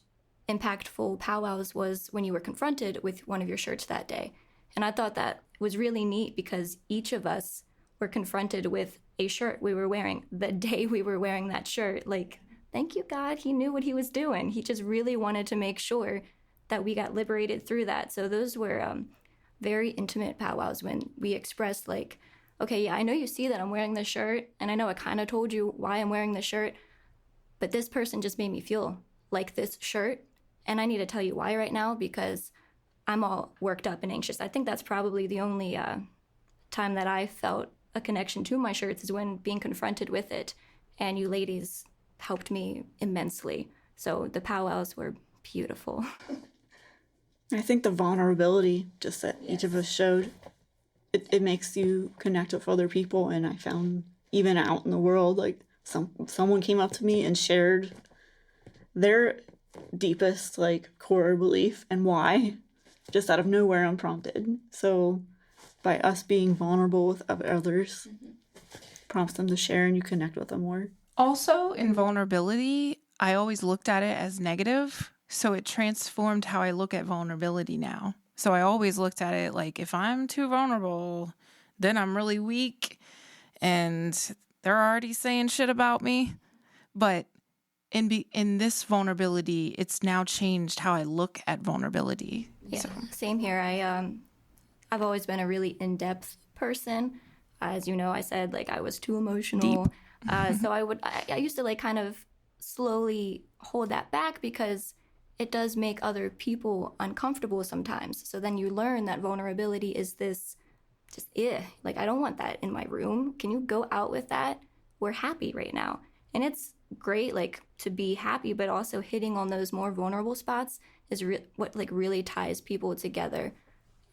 impactful powwows was when you were confronted with one of your shirts that day. And I thought that was really neat because each of us were confronted with a shirt we were wearing the day we were wearing that shirt. Like, thank you, God, he knew what he was doing. He just really wanted to make sure that we got liberated through that. So those were very intimate powwows when we expressed like, okay, yeah, I know you see that I'm wearing this shirt, and I know I kind of told you why I'm wearing this shirt, but this person just made me feel like this shirt, and I need to tell you why right now because I'm all worked up and anxious. I think that's probably the only time that I felt a connection to my shirts is when being confronted with it, and you ladies helped me immensely. So the powwows were beautiful. I think the vulnerability just that each of us showed, it makes you connect with other people. And I found even out in the world, like someone came up to me and shared their deepest like core belief and why, just out of nowhere unprompted. So by us being vulnerable with others, prompts them to share and you connect with them more. Also, in vulnerability, I always looked at it as negative. So it transformed how I look at vulnerability now. So I always looked at it like if I'm too vulnerable, then I'm really weak and they're already saying shit about me. But in this vulnerability, it's now changed how I look at vulnerability. Yeah, So. same here. I've always been a really in-depth person. As you know, I said like I was too emotional. So I used to like kind of slowly hold that back because it does make other people uncomfortable sometimes. So then you learn that vulnerability is this just, like I don't want that in my room. Can you go out with that? We're happy right now. And it's great like to be happy, but also hitting on those more vulnerable spots is what like really ties people together.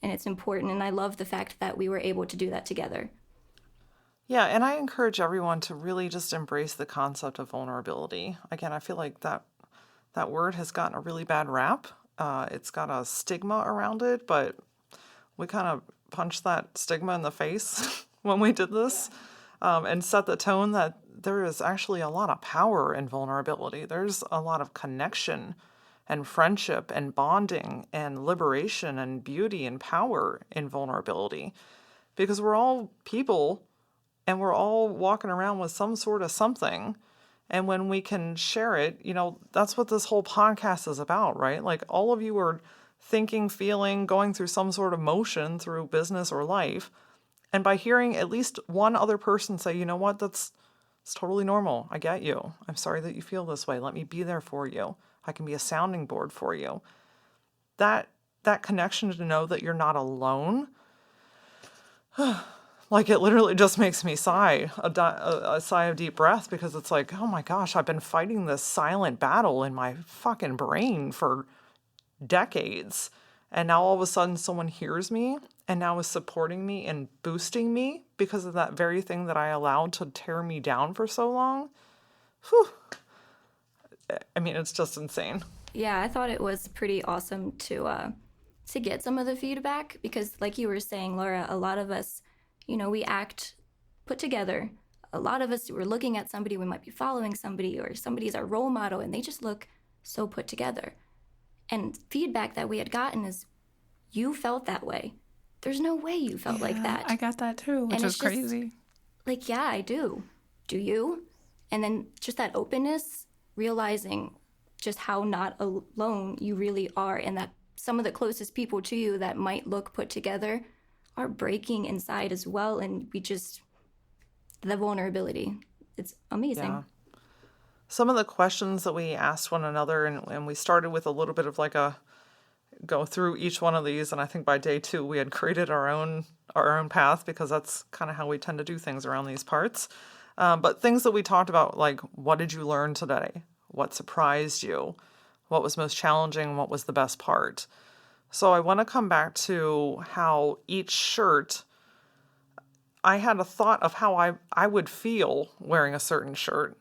And it's important. And I love the fact that we were able to do that together. Yeah, and I encourage everyone to really just embrace the concept of vulnerability. Again, I feel like that word has gotten a really bad rap. It's got a stigma around it, but we kind of punched that stigma in the face when we did this and set the tone that there is actually a lot of power in vulnerability. There's a lot of connection and friendship and bonding and liberation and beauty and power in vulnerability because we're all people and we're all walking around with some sort of something. And when we can share it, that's what this whole podcast is about, right? Like all of you are thinking, feeling, going through some sort of motion through business or life. And by hearing at least one other person say, you know what, it's totally normal. I get you. I'm sorry that you feel this way. Let me be there for you. I can be a sounding board for you. That connection to know that you're not alone Like, it literally just makes me sigh, a sigh of deep breath, because it's like, oh my gosh, I've been fighting this silent battle in my fucking brain for decades. And now all of a sudden someone hears me and now is supporting me and boosting me because of that very thing that I allowed to tear me down for so long. Whew. I mean, it's just insane. Yeah, I thought it was pretty awesome to get some of the feedback because, like you were saying, Laura, a lot of us, we act put together. A lot of us were looking at somebody, we might be following somebody, or somebody's our role model, and they just look so put together. And feedback that we had gotten is, you felt that way. There's no way you felt like that. I got that too, which is crazy. Like, yeah, I do. Do you? And then just that openness, realizing just how not alone you really are, and that some of the closest people to you that might look put together are breaking inside as well. And the vulnerability, it's amazing. Yeah. Some of the questions that we asked one another, and we started with a little bit of like a go through each one of these, and I think by day 2 we had created our own path, because that's kind of how we tend to do things around these parts. But things that we talked about, like, what did you learn today? What surprised you? What was most challenging? What was the best part? So I want to come back to how each shirt, I had a thought of how I would feel wearing a certain shirt.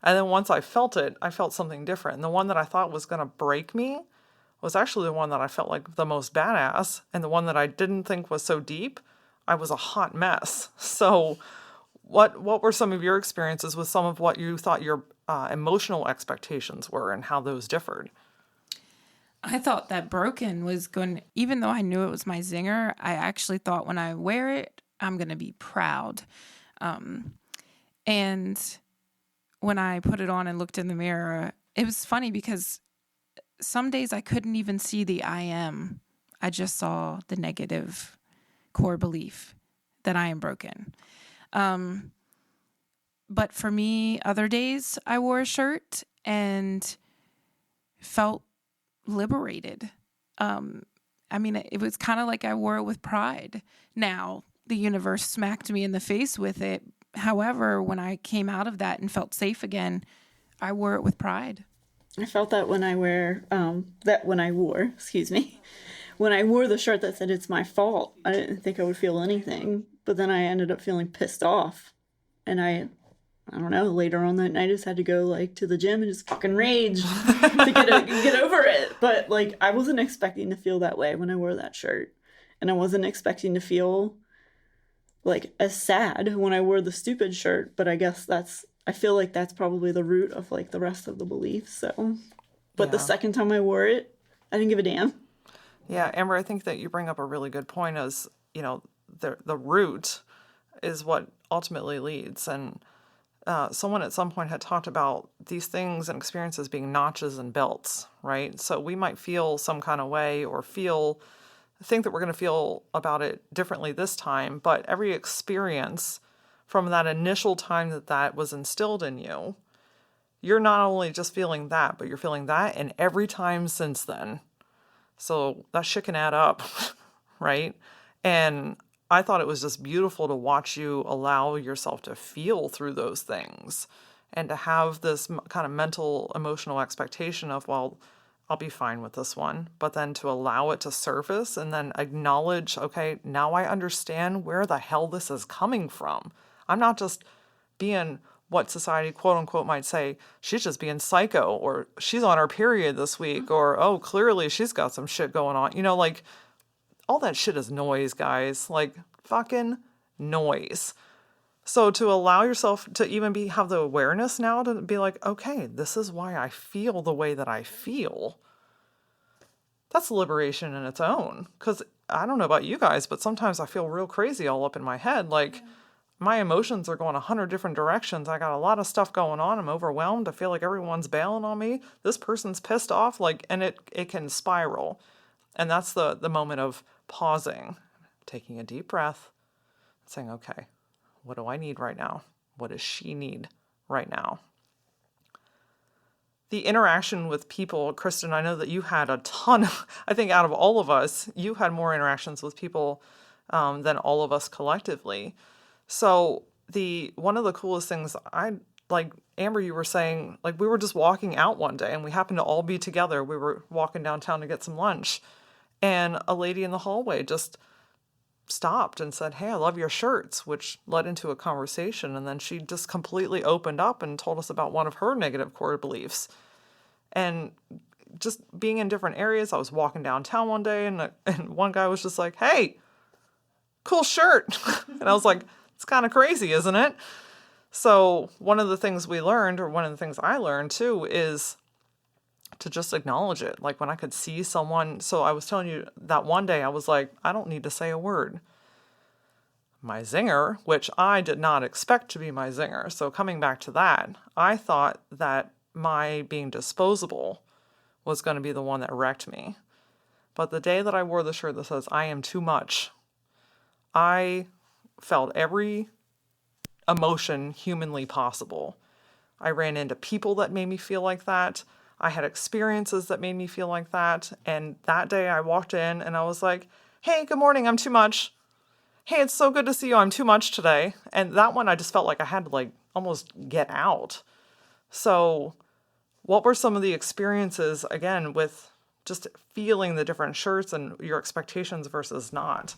And then once I felt it, I felt something different. And the one that I thought was going to break me was actually the one that I felt like the most badass. And the one that I didn't think was so deep, I was a hot mess. So what were some of your experiences with some of what you thought your emotional expectations were, and how those differed? I thought that broken was going, even though I knew it was my zinger, I actually thought when I wear it, I'm going to be proud. And when I put it on and looked in the mirror, it was funny because some days I couldn't even see the I am. I just saw the negative core belief that I am broken. But for me, other days I wore a shirt and felt liberated. I mean, it was kind of like I wore it with pride. Now, the universe smacked me in the face with it. However, when I came out of that and felt safe again, I wore it with pride. I felt that when I wore the shirt that said it's my fault, I didn't think I would feel anything. But then I ended up feeling pissed off. And I don't know, later on that night I just had to go like to the gym and just fucking rage to get over it. But like, I wasn't expecting to feel that way when I wore that shirt. And I wasn't expecting to feel like as sad when I wore the stupid shirt. But I guess I feel like that's probably the root of like the rest of the beliefs. So, but the second time I wore it, I didn't give a damn. Yeah, Amber, I think that you bring up a really good point. Is, the root is what ultimately leads. And someone at some point had talked about these things and experiences being notches and belts, right? So we might feel some kind of way or think that we're going to feel about it differently this time, but every experience from that initial time that was instilled in you, you're not only just feeling that, but you're feeling that and every time since then. So that shit can add up, right? And I thought it was just beautiful to watch you allow yourself to feel through those things and to have this kind of mental, emotional expectation of, well, I'll be fine with this one, but then to allow it to surface and then acknowledge, okay, now I understand where the hell this is coming from. I'm not just being what society, quote unquote, might say, she's just being psycho, or she's on her period this week, or, oh, clearly she's got some shit going on. Like, all that shit is noise, guys. Like, fucking noise. So to allow yourself to even have the awareness now to be like, okay, this is why I feel the way that I feel. That's liberation in its own. Because I don't know about you guys, but sometimes I feel real crazy all up in my head. Like, my emotions are going 100 different directions. I got a lot of stuff going on. I'm overwhelmed. I feel like everyone's bailing on me. This person's pissed off. Like, and it can spiral. And that's the moment of pausing, taking a deep breath, saying, okay, what do I need right now? What does she need right now? The interaction with people, Kristen, I know that you had a ton, I think out of all of us, you had more interactions with people than all of us collectively. So one of the coolest things like Amber, you were saying, like we were just walking out one day and we happened to all be together. We were walking downtown to get some lunch, and a lady in the hallway just stopped and said, "Hey, I love your shirts," which led into a conversation. And then she just completely opened up and told us about one of her negative core beliefs. And just being in different areas, I was walking downtown one day and one guy was just like, "Hey, cool shirt." And I was like, it's kind of crazy, isn't it? So one of the things we learned, or one of the things I learned too, is to just acknowledge it. Like when I could see someone, so I was telling you that one day I was like, I don't need to say a word. My zinger, which I did not expect to be my zinger. So coming back to that, I thought that my being disposable was going to be the one that wrecked me. But the day that I wore the shirt that says, I am too much, I felt every emotion humanly possible. I ran into people that made me feel like that. I had experiences that made me feel like that. And that day I walked in and I was like, hey, good morning, I'm too much. Hey, it's so good to see you, I'm too much today. And that one I just felt like I had to like almost get out. So what were some of the experiences, again, with just feeling the different shirts and your expectations versus not?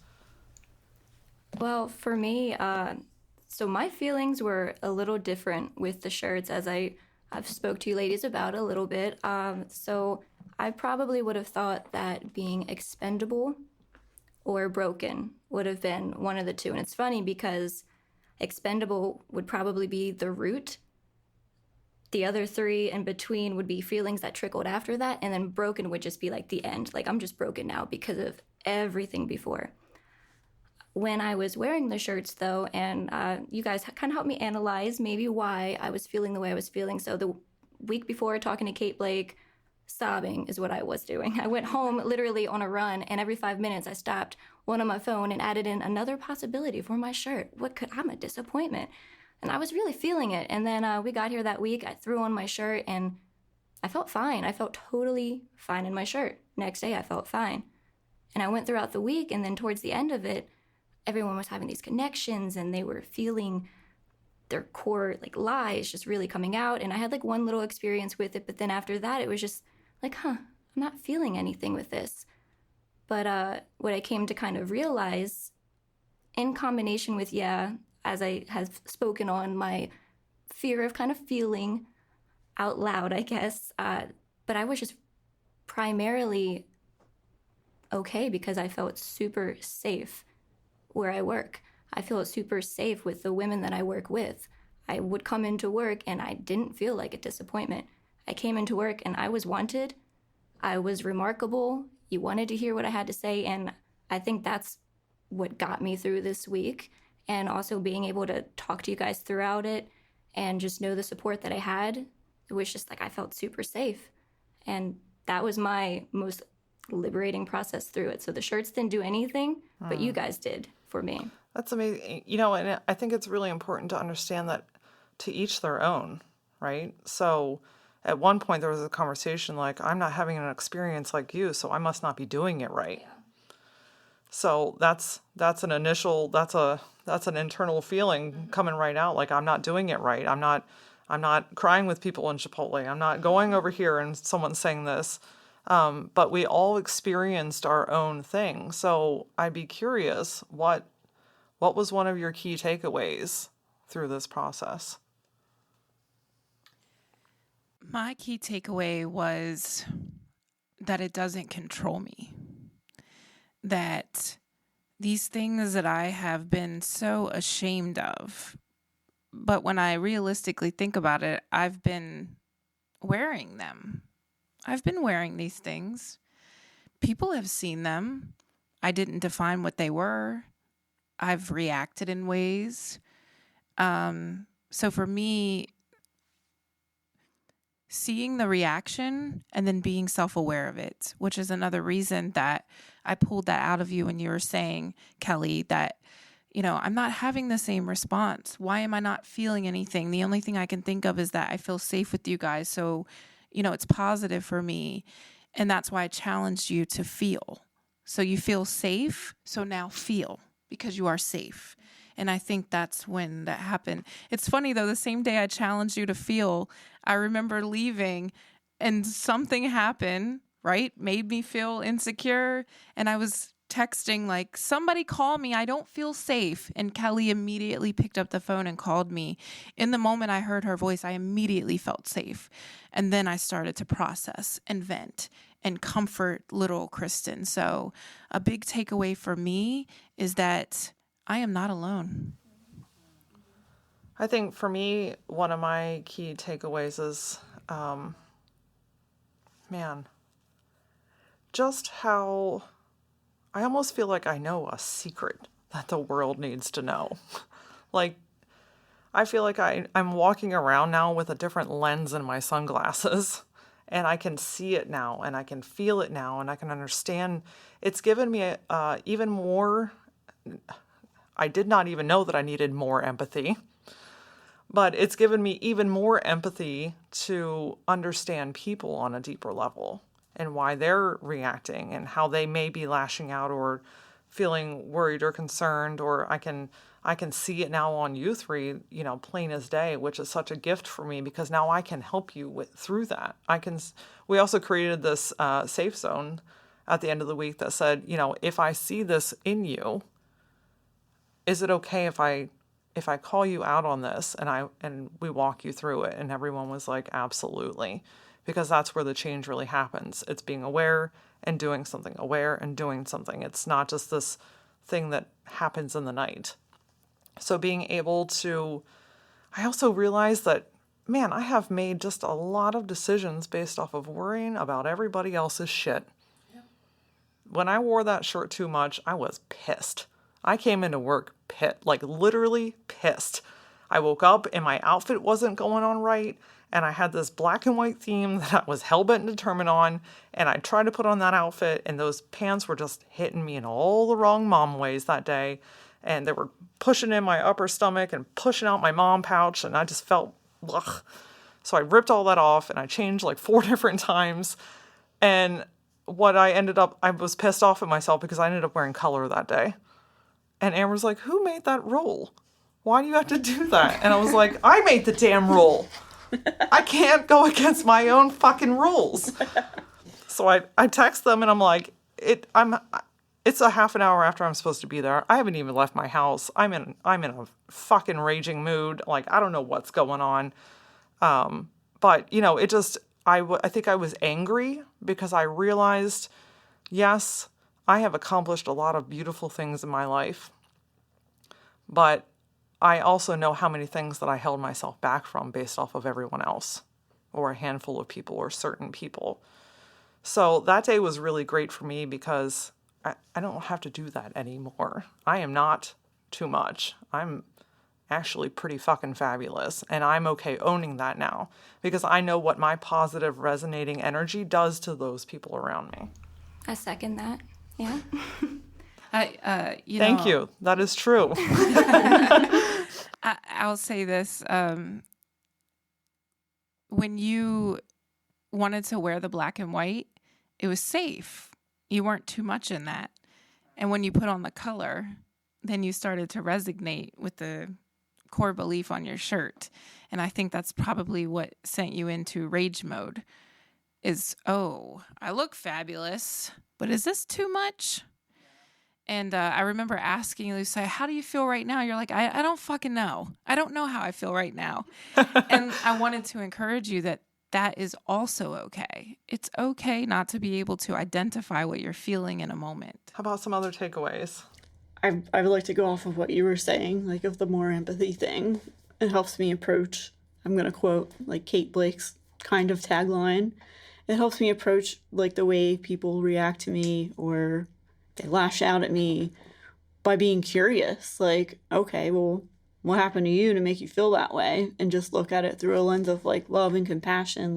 Well, for me, so my feelings were a little different with the shirts, as I've spoke to you ladies about a little bit. So I probably would have thought that being expendable or broken would have been one of the two. And it's funny because expendable would probably be the root. The other three in between would be feelings that trickled after that. And then broken would just be like the end. Like I'm just broken now because of everything before. When I was wearing the shirts, though, and you guys kind of helped me analyze maybe why I was feeling the way I was feeling. So the week before, talking to Kate Blake, sobbing is what I was doing. I went home literally on a run, and every 5 minutes I stopped, went on my phone, and added in another possibility for my shirt. I'm a disappointment. And I was really feeling it. And then we got here that week, I threw on my shirt, and I felt fine. I felt totally fine in my shirt. Next day, I felt fine. And I went throughout the week, and then towards the end of it, everyone was having these connections and they were feeling their core like lies just really coming out. And I had like one little experience with it, but then after that it was just like, I'm not feeling anything with this. But what I came to kind of realize in combination with, as I have spoken on, my fear of kind of feeling out loud, I guess, but I was just primarily okay because I felt super safe where I work. I feel super safe with the women that I work with. I would come into work and I didn't feel like a disappointment. I came into work and I was wanted. I was remarkable. You wanted to hear what I had to say. And I think that's what got me through this week. And also being able to talk to you guys throughout it and just know the support that I had. It was just like I felt super safe. And that was my most liberating process through it. So the shirts didn't do anything, but you guys did for me. That's amazing. And I think it's really important to understand that to each their own, right? So at one point there was a conversation like, I'm not having an experience like you, so I must not be doing it right. Yeah. So that's an internal feeling coming right out. Like I'm not doing it right. I'm not crying with people in Chipotle. I'm not going over here and someone's saying this. But we all experienced our own thing. So I'd be curious, what was one of your key takeaways through this process? My key takeaway was that it doesn't control me. That these things that I have been so ashamed of, but when I realistically think about it, I've been wearing them. I've been wearing these things. People have seen them. I didn't define what they were. I've reacted in ways. So for me, seeing the reaction and then being self-aware of it, which is another reason that I pulled that out of you when you were saying, Kelly, that, I'm not having the same response. Why am I not feeling anything? The only thing I can think of is that I feel safe with you guys. So it's positive for me. And that's why I challenged you to feel. So you feel safe. So now feel. because you are safe. And I think that's when that happened. It's funny, though, the same day I challenged you to feel, I remember leaving and something happened, right? Made me feel insecure. And I was texting like, somebody call me. I don't feel safe. And Kelly immediately picked up the phone and called me. In the moment I heard her voice, I immediately felt safe. And then I started to process and vent and comfort little Kristen. So a big takeaway for me is that I am not alone. I think for me, one of my key takeaways is, just how I almost feel like I know a secret that the world needs to know. Like, I feel like I'm walking around now with a different lens in my sunglasses, and I can see it now, and I can feel it now, and I can understand. It's given me even more. I did not even know that I needed more empathy, but it's given me even more empathy to understand people on a deeper level and why they're reacting and how they may be lashing out or feeling worried or concerned. Or I can see it now on you three, plain as day, which is such a gift for me because now I can help you through that. We also created this safe zone at the end of the week that said, if I see this in you, is it okay if I call you out on this and we walk you through it? And everyone was like, absolutely. Because that's where the change really happens. It's being aware and doing something, aware and doing something. It's not just this thing that happens in the night. So being able to, I also realized that, man, I have made just a lot of decisions based off of worrying about everybody else's shit. Yeah. When I wore that shirt too much, I was pissed. I came into work literally pissed. I woke up and my outfit wasn't going on right. And I had this black and white theme that I was hell-bent and determined on. And I tried to put on that outfit, and those pants were just hitting me in all the wrong mom ways that day. And they were pushing in my upper stomach and pushing out my mom pouch. And I just felt, ugh. So I ripped all that off, and I changed 4 different times. And I was pissed off at myself because I ended up wearing color that day. And Amber's like, who made that rule? Why do you have to do that? And I was like, I made the damn rule. I can't go against my own fucking rules. So I text them and I'm like, it's a half an hour after I'm supposed to be there. I haven't even left my house. I'm in a fucking raging mood. I don't know what's going on. But I think I was angry because I realized, yes, I have accomplished a lot of beautiful things in my life, but I also know how many things that I held myself back from based off of everyone else or a handful of people or certain people. So that day was really great for me because I don't have to do that anymore. I am not too much. I'm actually pretty fucking fabulous. And I'm okay owning that now because I know what my positive resonating energy does to those people around me. I second that. Yeah. Thank you. That is true. I'll say this. When you wanted to wear the black and white, it was safe. You weren't too much in that. And when you put on the color, then you started to resonate with the core belief on your shirt. And I think that's probably what sent you into rage mode is, oh, I look fabulous, but is this too much? And I remember asking you, Lucy, how do you feel right now? You're like, I don't fucking know. I don't know how I feel right now. And I wanted to encourage you that is also okay. It's okay not to be able to identify what you're feeling in a moment. How about some other takeaways? I would like to go off of what you were saying, of the more empathy thing. It helps me approach, I'm going to quote, Kate Blake's kind of tagline. It helps me approach, the way people react to me or they lash out at me by being curious. Okay, well, what happened to you to make you feel that way? And just look at it through a lens of love and compassion.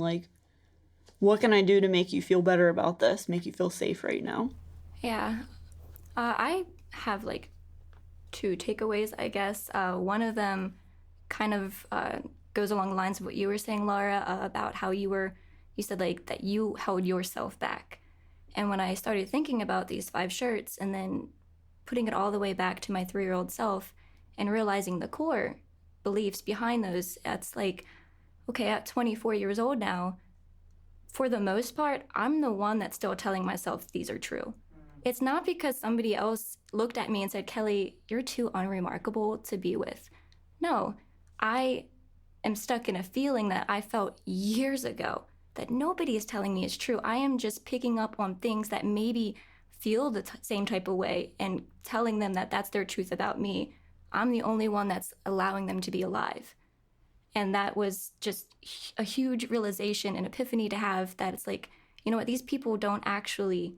What can I do to make you feel better about this? Make you feel safe right now? Yeah. I have 2 takeaways, I guess. One of them kind of goes along the lines of what you were saying, Laura, about how you said that you held yourself back. And when I started thinking about these 5 shirts and then putting it all the way back to my 3-year-old self and realizing the core beliefs behind those. That's like, okay, at 24 years old now, for the most part, I'm the one that's still telling myself these are true. It's not because somebody else looked at me and said, Kelly, you're too unremarkable to be with. No, I am stuck in a feeling that I felt years ago that nobody is telling me is true. I am just picking up on things that maybe feel the same type of way and telling them that that's their truth about me. I'm the only one that's allowing them to be alive. And that was just a huge realization and epiphany to have, that it's like, you know what, these people don't actually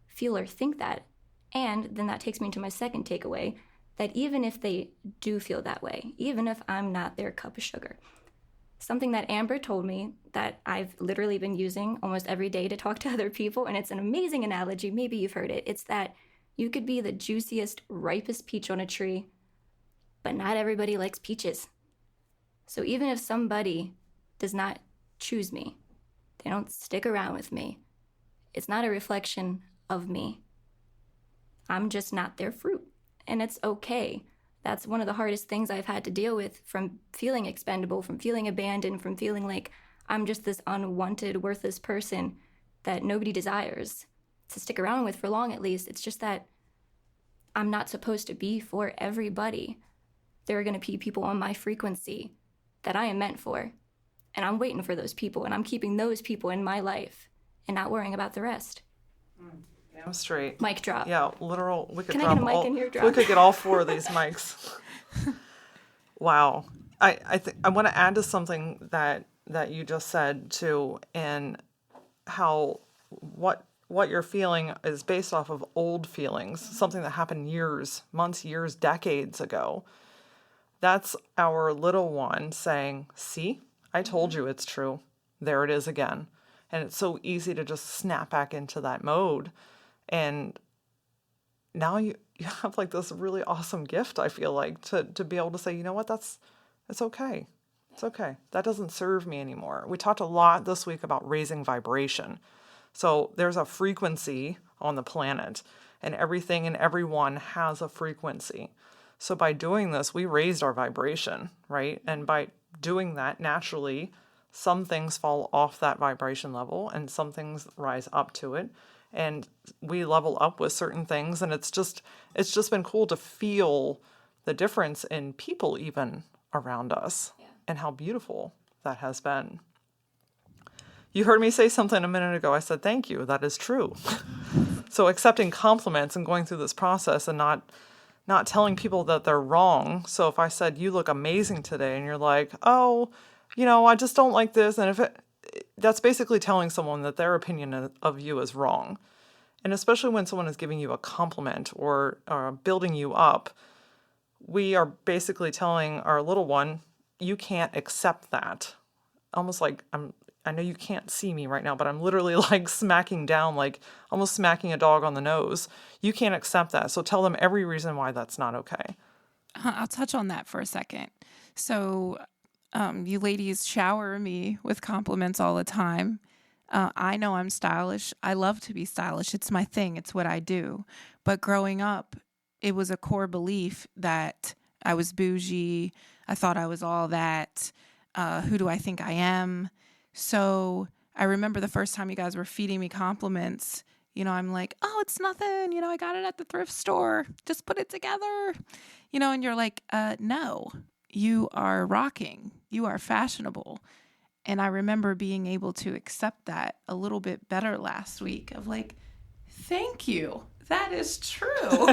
feel or think that. And then that takes me to my second takeaway, that even if they do feel that way, even if I'm not their cup of sugar, something that Amber told me that I've literally been using almost every day to talk to other people, and it's an amazing analogy, maybe you've heard it. It's that you could be the juiciest, ripest peach on a tree, but not everybody likes peaches. So even if somebody does not choose me, they don't stick around with me, it's not a reflection of me. I'm just not their fruit, and it's okay. That's one of the hardest things I've had to deal with, from feeling expendable, from feeling abandoned, from feeling like I'm just this unwanted, worthless person that nobody desires to stick around with for long, at least. It's just that I'm not supposed to be for everybody. There are going to be people on my frequency that I am meant for, and I'm waiting for those people, and I'm keeping those people in my life and not worrying about the rest. Damn straight. Mic drop. Yeah, literal. We could Can I drop get a mic all, in here? We Drop. could get all 4 of these mics. Wow. I want to add to something that you just said too, and how what you're feeling is based off of old feelings, something that happened years, months, years, decades ago. That's our little one saying, see, I told you it's true. There it is again. And it's so easy to just snap back into that mode. And now you have like this really awesome gift, I feel like, to be able to say, you know what, it's okay. It's okay. That doesn't serve me anymore. We talked a lot this week about raising vibration. So there's a frequency on the planet, and everything and everyone has a frequency. So by doing this, we raised our vibration, right? And by doing that, naturally, some things fall off that vibration level and some things rise up to it. And we level up with certain things. And it's just been cool to feel the difference in people even around us, and how beautiful that has been. You heard me say something a minute ago. I said, thank you. That is true. So accepting compliments and going through this process and not telling people that they're wrong. So if I said, you look amazing today, and you're like, oh, I just don't like this. And that's basically telling someone that their opinion of you is wrong. And especially when someone is giving you a compliment or building you up, we are basically telling our little one, you can't accept that. Almost like I know you can't see me right now, but I'm literally like smacking down, like almost smacking a dog on the nose. You can't accept that. So tell them every reason why that's not okay. I'll touch on that for a second. So you ladies shower me with compliments all the time. I know I'm stylish. I love to be stylish. It's my thing. It's what I do. But growing up, it was a core belief that I was bougie. I thought I was all that. Who do I think I am? So I remember the first time you guys were feeding me compliments, I'm like, oh, it's nothing. I got it at the thrift store. Just put it together. And you're like, no, you are rocking. You are fashionable. And I remember being able to accept that a little bit better last week of like, thank you. That is true.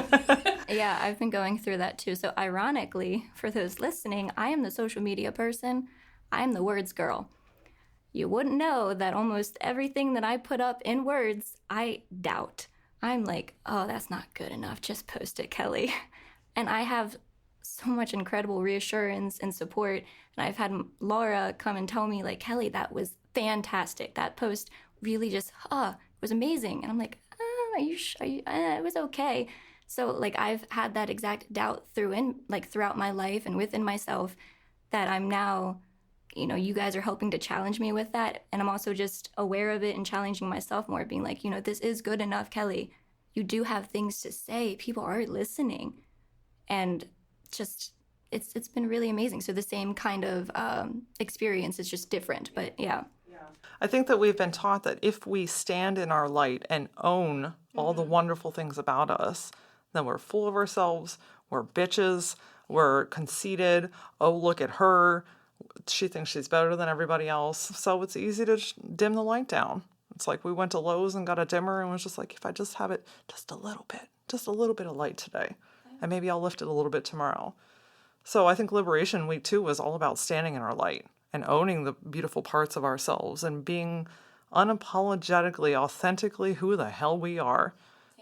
Yeah, I've been going through that too. So ironically, for those listening, I am the social media person. I am the words girl. You wouldn't know that almost everything that I put up in words, I doubt. I'm like, oh, that's not good enough. Just post it, Kelly. And I have so much incredible reassurance and support. And I've had Laura come and tell me, like, Kelly, that was fantastic. That post really just, was amazing. And I'm like, it was okay. So, like, I've had that exact doubt throughout my life and within myself, that I'm now, you guys are helping to challenge me with that. And I'm also just aware of it and challenging myself more, being like, this is good enough, Kelly. you do have things to say, people are listening. And just, it's been really amazing. So the same kind of experience is just different. But yeah. I think that we've been taught that if we stand in our light and own all the wonderful things about us, then we're full of ourselves, we're bitches, we're conceited, oh, look at her, she thinks she's better than everybody else. So it's easy to dim the light down. It's like we went to Lowe's and got a dimmer and was just like, if I just have it just a little bit of light today, and maybe I'll lift it a little bit tomorrow. So I think Liberation Week 2 was all about standing in our light and owning the beautiful parts of ourselves and being unapologetically, authentically who the hell we are.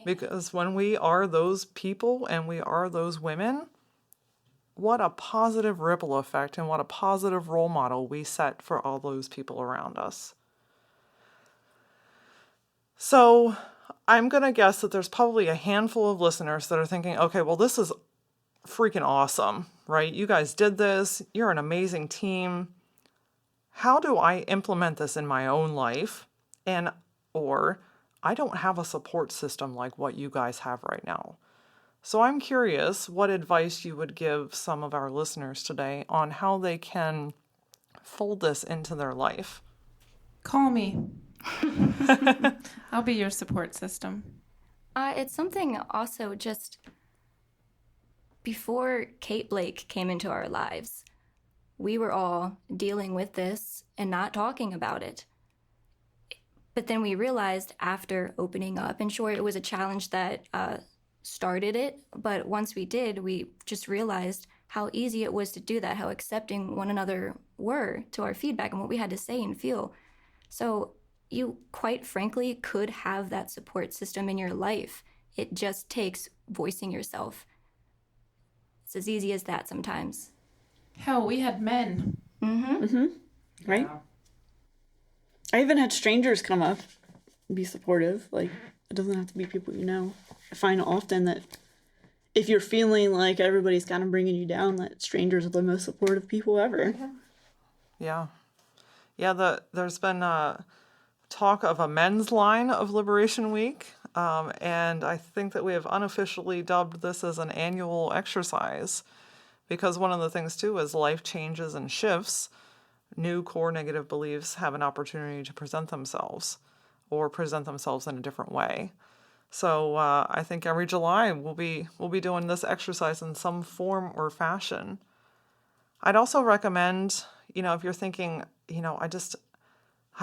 Because when we are those people and we are those women, what a positive ripple effect and what a positive role model we set for all those people around us. So I'm going to guess that there's probably a handful of listeners that are thinking, okay, well, this is freaking awesome, right? You guys did this. You're an amazing team. How do I implement this in my own life? Or I don't have a support system like what you guys have right now. So I'm curious what advice you would give some of our listeners today on how they can fold this into their life. Call me. I'll be your support system. It's something also just before Kate Blake came into our lives, we were all dealing with this and not talking about it. But then we realized after opening up, and sure, it was a challenge that started it, but once we did, we just realized how easy it was to do that, how accepting one another were to our feedback and what we had to say and feel. So you quite frankly could have that support system in your life. It just takes voicing yourself. It's as easy as that sometimes. Hell, we had men. Right? Yeah. I even had strangers come up and be supportive. Like, it doesn't have to be people you know. I find often that if you're feeling like everybody's kind of bringing you down, that strangers are the most supportive people ever. Yeah. There's been talk of a men's line of Liberation Week, and I think that we have unofficially dubbed this as an annual exercise, because one of the things too is life changes and shifts. New core negative beliefs have an opportunity to present themselves in a different way. So I think every July we'll be doing this exercise in some form or fashion. I'd also recommend, if you're thinking, I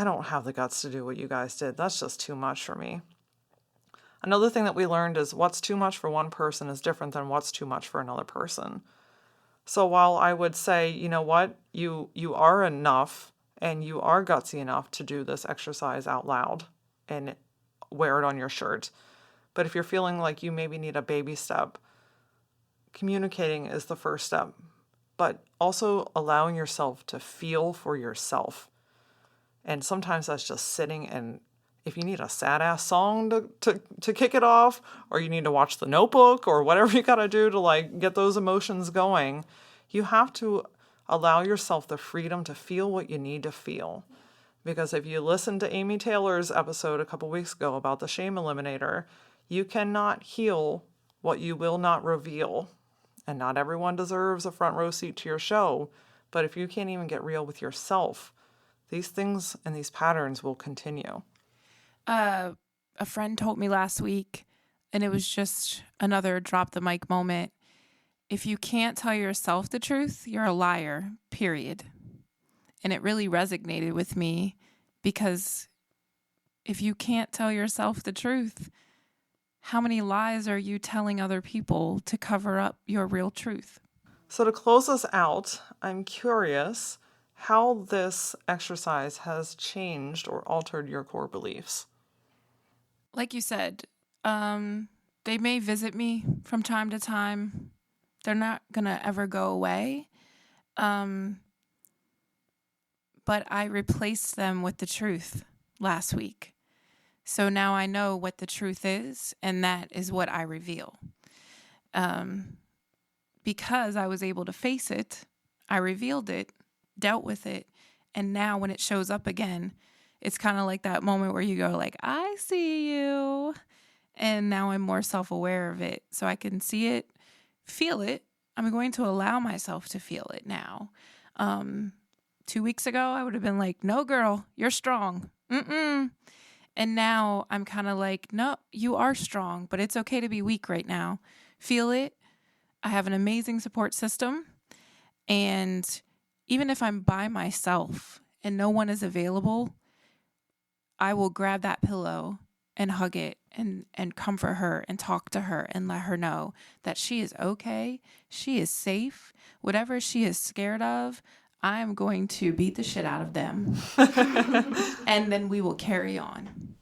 don't have the guts to do what you guys did. That's just too much for me. Another thing that we learned is what's too much for one person is different than what's too much for another person. So while I would say, you know what, you are enough and you are gutsy enough to do this exercise out loud and wear it on your shirt. But if you're feeling like you maybe need a baby step, communicating is the first step. But also allowing yourself to feel for yourself. And sometimes that's just sitting, and if you need a sad ass song to kick it off, or you need to watch The Notebook, or whatever you gotta do to get those emotions going, you have to allow yourself the freedom to feel what you need to feel. Because if you listen to Amy Taylor's episode a couple weeks ago about the shame eliminator, you cannot heal what you will not reveal. And not everyone deserves a front row seat to your show, but if you can't even get real with yourself, these things and these patterns will continue. A friend told me last week, and it was just another drop the mic moment. If you can't tell yourself the truth, you're a liar, period. And it really resonated with me, because if you can't tell yourself the truth, how many lies are you telling other people to cover up your real truth? So to close us out, I'm curious how this exercise has changed or altered your core beliefs. Like you said, they may visit me from time to time. They're not going to ever go away. But I replaced them with the truth last week. So now I know what the truth is, and that is what I reveal. Because I was able to face it, I revealed it, dealt with it, and now when it shows up again, it's kind of like that moment where you go I see you, And now I'm more self-aware of it. So I can see it, feel it. I'm going to allow myself to feel it now. 2 weeks ago, I would have been like, no, girl, you're strong. Mm-mm. And now I'm kind of like, no, you are strong, but it's okay to be weak right now. Feel it. I have an amazing support system. And even if I'm by myself and no one is available, I will grab that pillow and hug it and comfort her and talk to her and let her know that she is okay. She is safe. Whatever she is scared of, I am going to beat the shit out of them. And then we will carry on.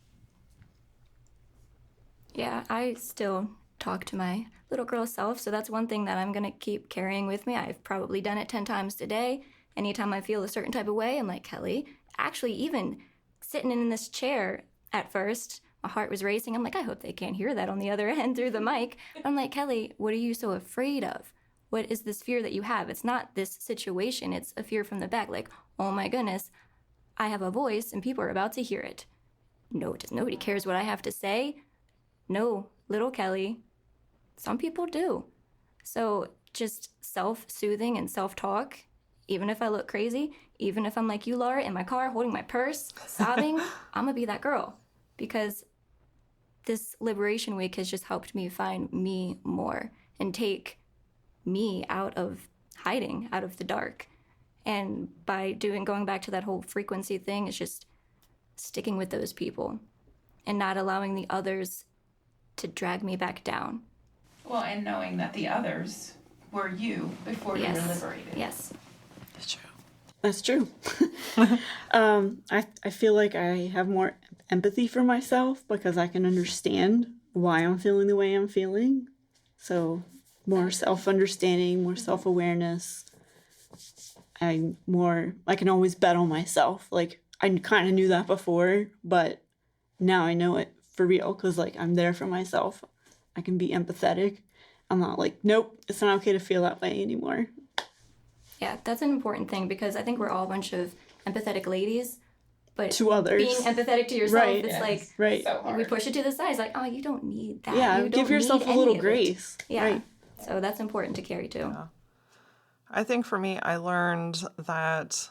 Yeah, I still talk to my little girl self, so that's one thing that I'm going to keep carrying with me. I've probably done it 10 times today. Anytime I feel a certain type of way, I'm like, Kelly, actually, even sitting in this chair at first, my heart was racing. I'm like, I hope they can't hear that on the other end through the mic. I'm like, Kelly, what are you so afraid of? What is this fear that you have? It's not this situation. It's a fear from the back. Like, oh my goodness, I have a voice and people are about to hear it. No, nobody cares what I have to say. No, little Kelly, some people do. So just self-soothing and self-talk, even if I look crazy, even if I'm like you, Laura, in my car holding my purse, sobbing, I'm going to be that girl. Because this Liberation Week has just helped me find me more and take me out of hiding, out of the dark. And by going back to that whole frequency thing, it's just sticking with those people and not allowing the others to drag me back down. Well, and knowing that the others were you before you were liberated. Yes. That's true. That's true. I feel like I have more empathy for myself because I can understand why I'm feeling the way I'm feeling. So more self-understanding, more self-awareness. I can always bet on myself. Like, I kind of knew that before, but now I know it for real because, like, I'm there for myself. I can be empathetic. I'm not like, nope, it's not okay to feel that way anymore. Yeah, that's an important thing because I think we're all a bunch of empathetic ladies, but To others. being empathetic to yourself, Right. it's Yes. like, Right. So hard. we push it to the side. It's like, oh, you don't need that. Yeah, You give don't yourself need a little any of it. grace. Yeah. Right. So that's important to carry too. Yeah. I think for me, I learned that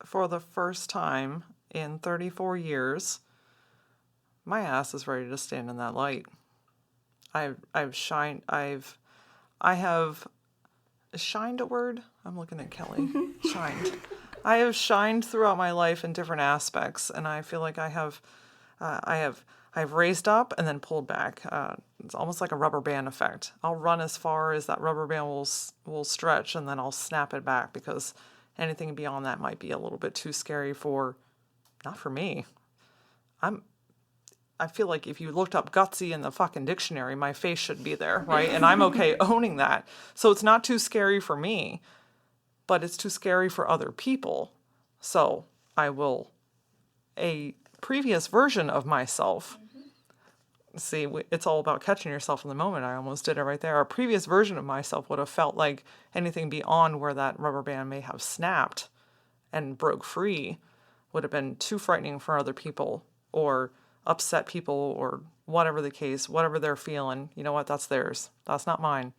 for the first time in 34 years, my ass is ready to stand in that light. I have shined a word? I'm looking at Kelly. Shined. I have shined throughout my life in different aspects, and I feel like I've raised up and then pulled back. It's almost like a rubber band effect. I'll run as far as that rubber band will stretch, and then I'll snap it back because anything beyond that might be a little bit too scary not for me. I feel like if you looked up Gutsy in the fucking dictionary, my face should be there, right? And I'm okay owning that. So it's not too scary for me, but it's too scary for other people. So a previous version of myself, see, it's all about catching yourself in the moment. I almost did it right there. A previous version of myself would have felt like anything beyond where that rubber band may have snapped and broke free would have been too frightening for other people or upset people or whatever the case, whatever they're feeling. You know what? That's theirs. That's not mine.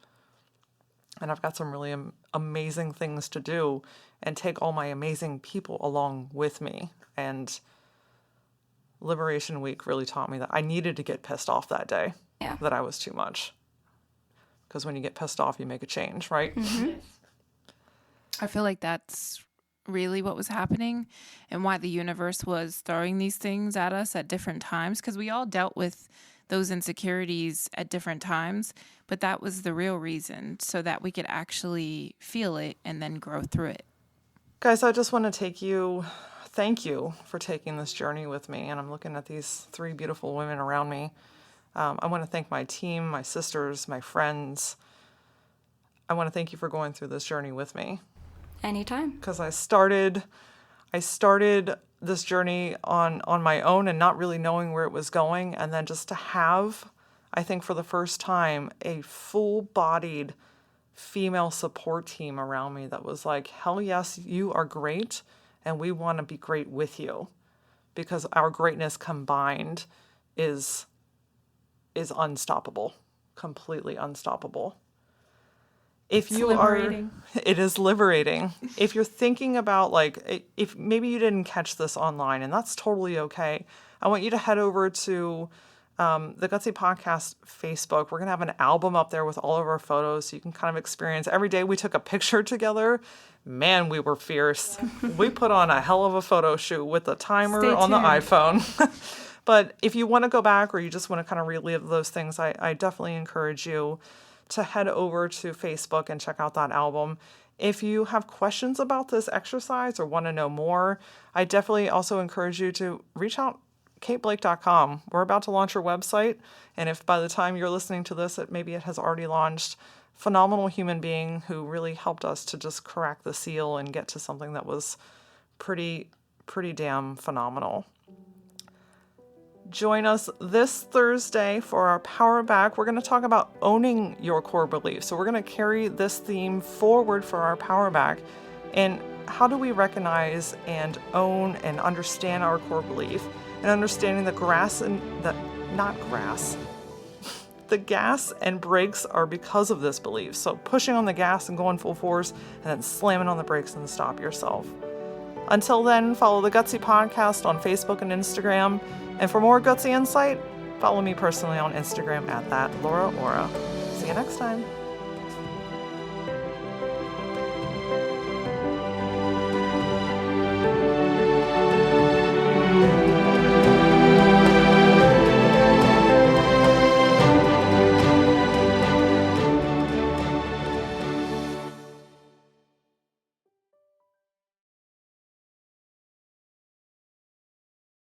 And I've got some really amazing things to do and take all my amazing people along with me. And Liberation Week really taught me that I needed to get pissed off that day, that I was too much. Because when you get pissed off, you make a change, right? Mm-hmm. I feel like that's really what was happening and why the universe was throwing these things at us at different times, because we all dealt with those insecurities at different times, but that was the real reason, so that we could actually feel it and then grow through it. Guys, I just want to thank you for taking this journey with me. And I'm looking at these 3 beautiful women around me. I want to thank my team, my sisters, my friends. I want to thank you for going through this journey with me. Anytime. Because I started this journey on my own and not really knowing where it was going. And then just to have, I think for the first time, a full-bodied female support team around me that was like, hell yes, you are great. And we want to be great with you. Because our greatness combined is is unstoppable, completely unstoppable. If you liberating. It is liberating. If you're thinking about if maybe you didn't catch this online, and that's totally okay, I want you to head over to the Gutsy Podcast Facebook. We're going to have an album up there with all of our photos so you can kind of experience. Every day we took a picture together. Man, we were fierce. We put on a hell of a photo shoot with a timer Stay on the tuned. iPhone. But if you want to go back or you just want to kind of relive those things, I definitely encourage you to head over to Facebook and check out that album. If you have questions about this exercise or want to know more, I definitely also encourage you to reach out kateblake.com. We're about to launch our website, and if by the time you're listening to this, maybe it has already launched. Phenomenal human being who really helped us to just crack the seal and get to something that was pretty damn phenomenal. Join us this Thursday for our Power Back. We're going to talk about owning your core beliefs. So we're going to carry this theme forward for our Power Back. And how do we recognize and own and understand our core belief, and understanding the the gas and brakes are because of this belief. So pushing on the gas and going full force, and then slamming on the brakes and stop yourself. Until then, follow the Gutsy Podcast on Facebook and Instagram. And for more Gutsy insight, follow me personally on Instagram at @LauraOra. See you next time.